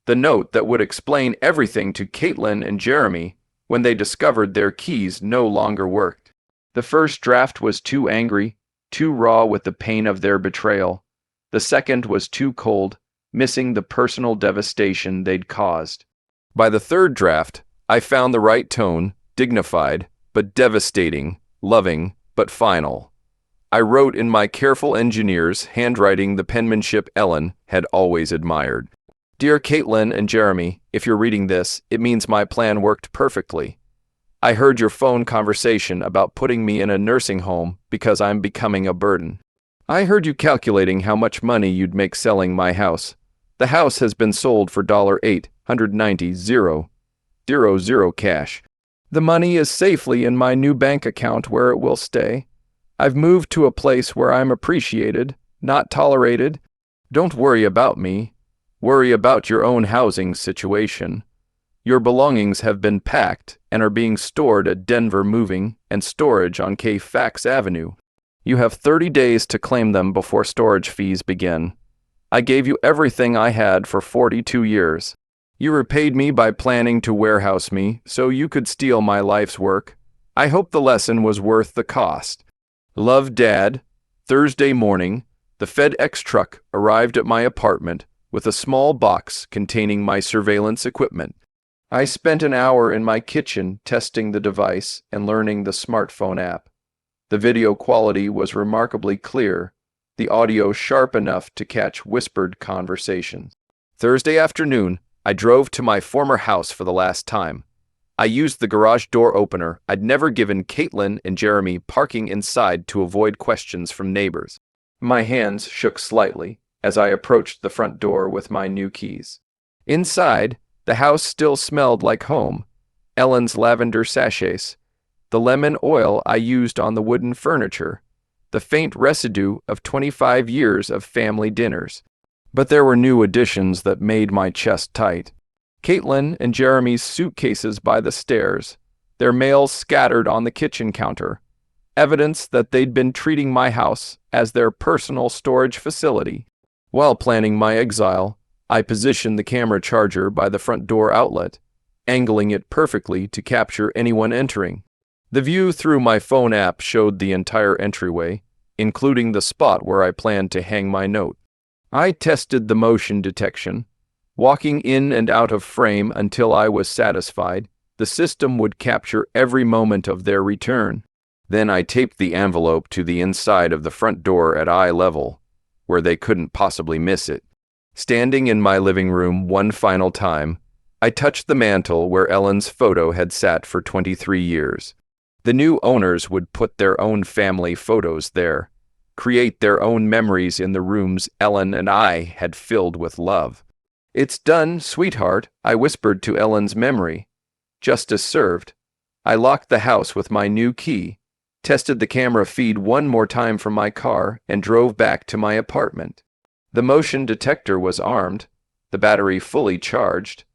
the note that would explain everything to Caitlin and Jeremy when they discovered their keys no longer worked. The first draft was too angry, too raw with the pain of their betrayal. The second was too cold, missing the personal devastation they'd caused. By the third draft, I found the right tone, dignified, but devastating, loving, but final. I wrote in my careful engineer's handwriting the penmanship Ellen had always admired. "Dear Caitlin and Jeremy, if you're reading this, it means my plan worked perfectly. I heard your phone conversation about putting me in a nursing home because I'm becoming a burden. I heard you calculating how much money you'd make selling my house. The house has been sold for $890,000 cash. The money is safely in my new bank account where it will stay. I've moved to a place where I'm appreciated, not tolerated. Don't worry about me. Worry about your own housing situation. Your belongings have been packed and are being stored at Denver Moving and Storage on Fax Avenue. You have 30 days to claim them before storage fees begin. I gave you everything I had for 42 years. You repaid me by planning to warehouse me so you could steal my life's work. I hope the lesson was worth the cost. Love, Dad." Thursday morning, the FedEx truck arrived at my apartment with a small box containing my surveillance equipment. I spent an hour in my kitchen testing the device and learning the smartphone app. The video quality was remarkably clear, the audio sharp enough to catch whispered conversations. Thursday afternoon, I drove to my former house for the last time. I used the garage door opener I'd never given Caitlin and Jeremy parking inside to avoid questions from neighbors. My hands shook slightly as I approached the front door with my new keys. Inside, the house still smelled like home. Ellen's lavender sachets, the lemon oil I used on the wooden furniture, the faint residue of 25 years of family dinners. But there were new additions that made my chest tight. Caitlin and Jeremy's suitcases by the stairs, their mail scattered on the kitchen counter, evidence that they'd been treating my house as their personal storage facility. While planning my exile, I positioned the camera charger by the front door outlet, angling it perfectly to capture anyone entering. The view through my phone app showed the entire entryway, including the spot where I planned to hang my note. I tested the motion detection, walking in and out of frame until I was satisfied the system would capture every moment of their return. Then I taped the envelope to the inside of the front door at eye level, where they couldn't possibly miss it. Standing in my living room one final time, I touched the mantel where Ellen's photo had sat for 23 years. The new owners would put their own family photos there, create their own memories in the rooms Ellen and I had filled with love. "It's done, sweetheart," I whispered to Ellen's memory. Justice served. I locked the house with my new key, tested the camera feed one more time from my car, and drove back to my apartment. The motion detector was armed, the battery fully charged,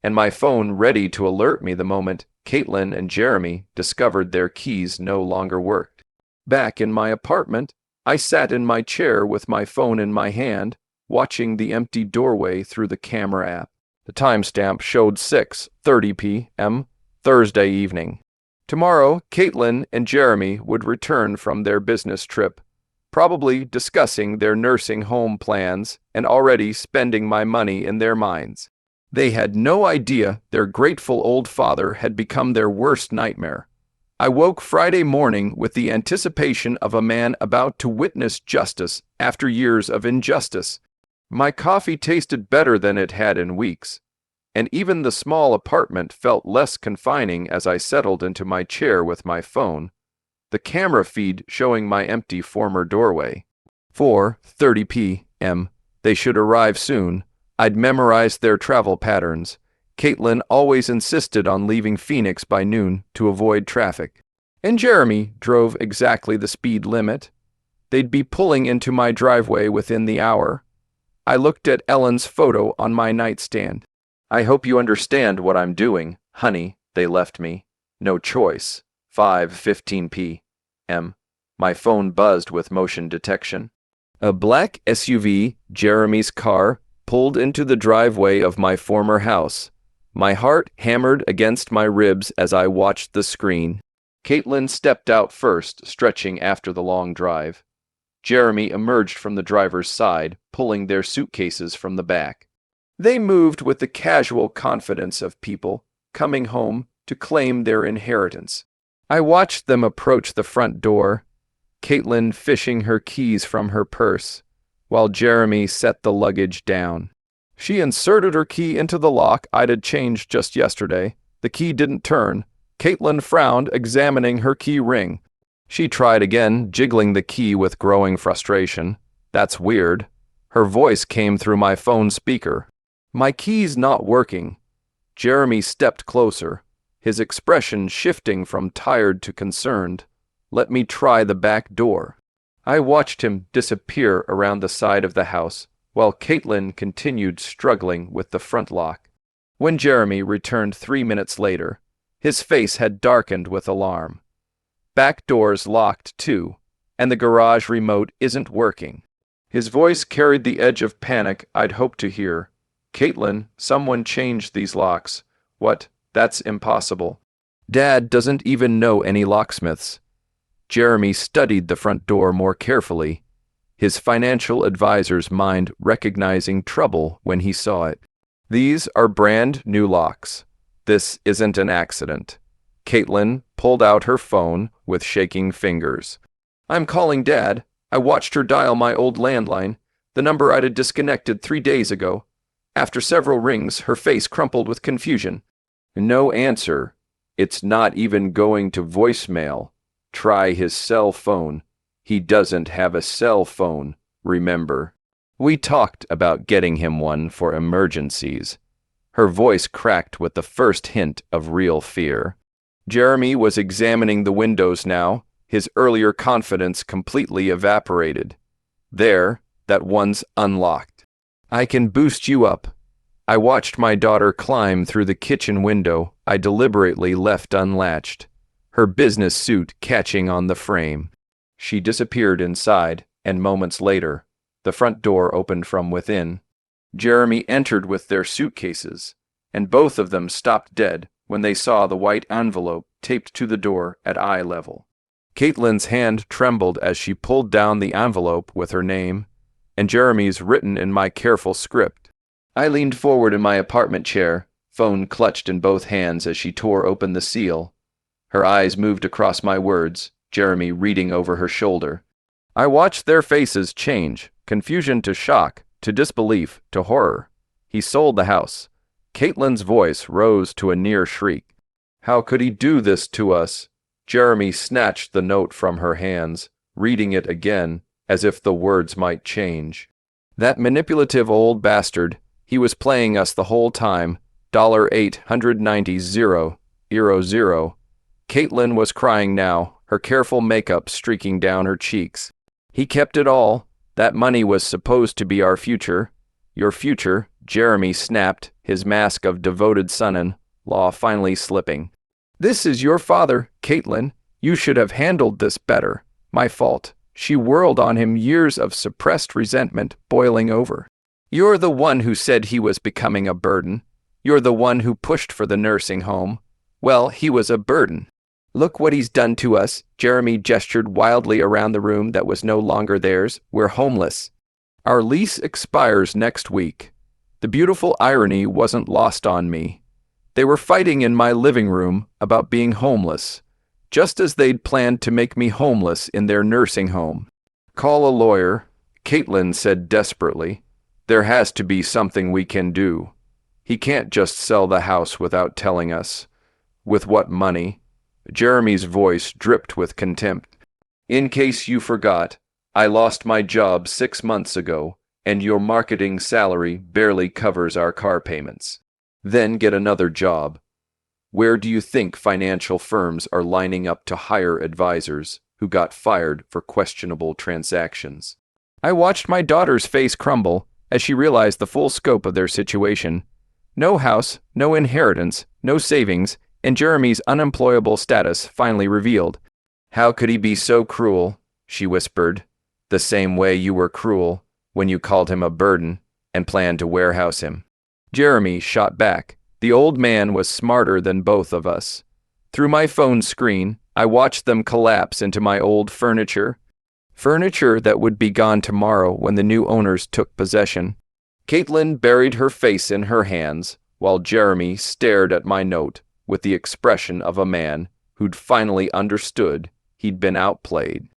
and my phone ready to alert me the moment Caitlin and Jeremy discovered their keys no longer worked. Back in my apartment, I sat in my chair with my phone in my hand, watching the empty doorway through the camera app. The timestamp showed 6:30 p.m. Thursday evening. Tomorrow, Caitlin and Jeremy would return from their business trip, probably discussing their nursing home plans and already spending my money in their minds. They had no idea their grateful old father had become their worst nightmare. I woke Friday morning with the anticipation of a man about to witness justice after years of injustice. My coffee tasted better than it had in weeks, and even the small apartment felt less confining as I settled into my chair with my phone, the camera feed showing my empty former doorway. 4:30 p.m. They should arrive soon. I'd memorized their travel patterns. Caitlin always insisted on leaving Phoenix by noon to avoid traffic. And Jeremy drove exactly the speed limit. They'd be pulling into my driveway within the hour. I looked at Ellen's photo on my nightstand. "I hope you understand what I'm doing, honey," they left me. No choice. 5:15 p.m. My phone buzzed with motion detection. A black SUV, Jeremy's car, pulled into the driveway of my former house. My heart hammered against my ribs as I watched the screen. Caitlin stepped out first, stretching after the long drive. Jeremy emerged from the driver's side, pulling their suitcases from the back. They moved with the casual confidence of people coming home to claim their inheritance. I watched them approach the front door, Caitlin fishing her keys from her purse, while Jeremy set the luggage down. She inserted her key into the lock I'd changed just yesterday. The key didn't turn. Caitlin frowned, examining her key ring. She tried again, jiggling the key with growing frustration. "That's weird." Her voice came through my phone speaker. "My key's not working." Jeremy stepped closer, his expression shifting from tired to concerned. "Let me try the back door." I watched him disappear around the side of the house, while Caitlin continued struggling with the front lock. When Jeremy returned 3 minutes later, his face had darkened with alarm. "Back door's locked, too, and the garage remote isn't working." His voice carried the edge of panic I'd hoped to hear. "Caitlin, someone changed these locks." "What? That's impossible. Dad doesn't even know any locksmiths." Jeremy studied the front door more carefully, his financial advisor's mind recognizing trouble when he saw it. "These are brand new locks. This isn't an accident." Caitlin pulled out her phone with shaking fingers. "I'm calling Dad. I watched her dial my old landline, the number I'd disconnected 3 days ago. After several rings, her face crumpled with confusion. No answer. It's not even going to voicemail. Try his cell phone. He doesn't have a cell phone, remember. We talked about getting him one for emergencies." Her voice cracked with the first hint of real fear. Jeremy was examining the windows now, his earlier confidence completely evaporated. "There, that one's unlocked. I can boost you up." I watched my daughter climb through the kitchen window I deliberately left unlatched, her business suit catching on the frame. She disappeared inside, and moments later, the front door opened from within. Jeremy entered with their suitcases, and both of them stopped dead when they saw the white envelope taped to the door at eye level. Caitlin's hand trembled as she pulled down the envelope with her name, and Jeremy's written in my careful script. I leaned forward in my apartment chair, phone clutched in both hands as she tore open the seal. Her eyes moved across my words, Jeremy reading over her shoulder. I watched their faces change, confusion to shock, to disbelief, to horror. He sold the house. Caitlin's voice rose to a near shriek. How could he do this to us? Jeremy snatched the note from her hands, reading it again, as if the words might change. That manipulative old bastard, he was playing us the whole time. $890,000. Caitlin was crying now, her careful makeup streaking down her cheeks. He kept it all. That money was supposed to be our future. Your future, Jeremy snapped, his mask of devoted son-in-law finally slipping. This is your father, Caitlin. You should have handled this better. My fault. She whirled on him, years of suppressed resentment boiling over. You're the one who said he was becoming a burden. You're the one who pushed for the nursing home. Well, he was a burden. Look what he's done to us. Jeremy gestured wildly around the room that was no longer theirs. We're homeless. Our lease expires next week. The beautiful irony wasn't lost on me. They were fighting in my living room about being homeless, just as they'd planned to make me homeless in their nursing home. Call a lawyer, Caitlin said desperately. There has to be something we can do. He can't just sell the house without telling us. With what money? Jeremy's voice dripped with contempt. In case you forgot, I lost my job 6 months ago, and your marketing salary barely covers our car payments. Then get another job. Where do you think financial firms are lining up to hire advisors who got fired for questionable transactions? I watched my daughter's face crumble as she realized the full scope of their situation. No house, no inheritance, no savings, and Jeremy's unemployable status finally revealed. How could he be so cruel? She whispered. The same way you were cruel when you called him a burden and planned to warehouse him. Jeremy shot back. The old man was smarter than both of us. Through my phone screen, I watched them collapse into my old furniture. Furniture that would be gone tomorrow when the new owners took possession. Caitlin buried her face in her hands, while Jeremy stared at my note with the expression of a man who'd finally understood he'd been outplayed.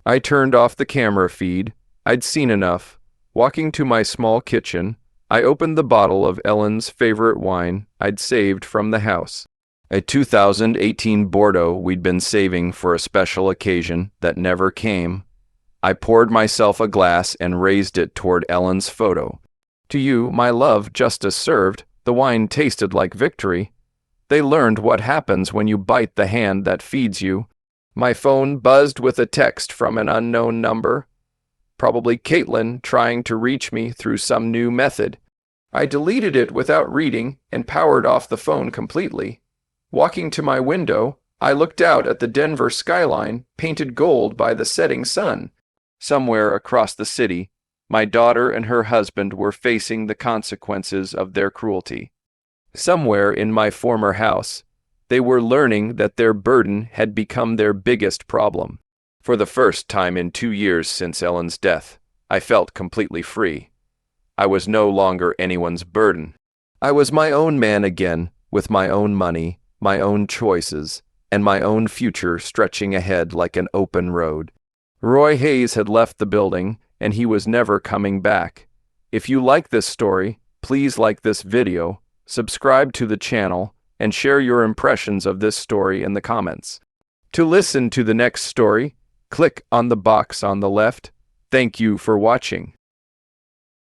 I turned off the camera feed. I'd seen enough. Walking to my small kitchen, I opened the bottle of Ellen's favorite wine I'd saved from the house. A 2018 Bordeaux we'd been saving for a special occasion that never came. I poured myself a glass and raised it toward Ellen's photo. To you, my love, justice served. The wine tasted like victory. They learned what happens when you bite the hand that feeds you. My phone buzzed with a text from an unknown number. Probably Caitlin trying to reach me through some new method. I deleted it without reading and powered off the phone completely. Walking to my window, I looked out at the Denver skyline, painted gold by the setting sun. Somewhere across the city, my daughter and her husband were facing the consequences of their cruelty. Somewhere in my former house, they were learning that their burden had become their biggest problem. For the first time in 2 years since Ellen's death, I felt completely free. I was no longer anyone's burden. I was my own man again, with my own money, my own choices, and my own future stretching ahead like an open road. Roy Hayes had left the building, and he was never coming back. If you like this story, please like this video, subscribe to the channel, and share your impressions of this story in the comments. To listen to the next story, click on the box on the left. Thank you for watching.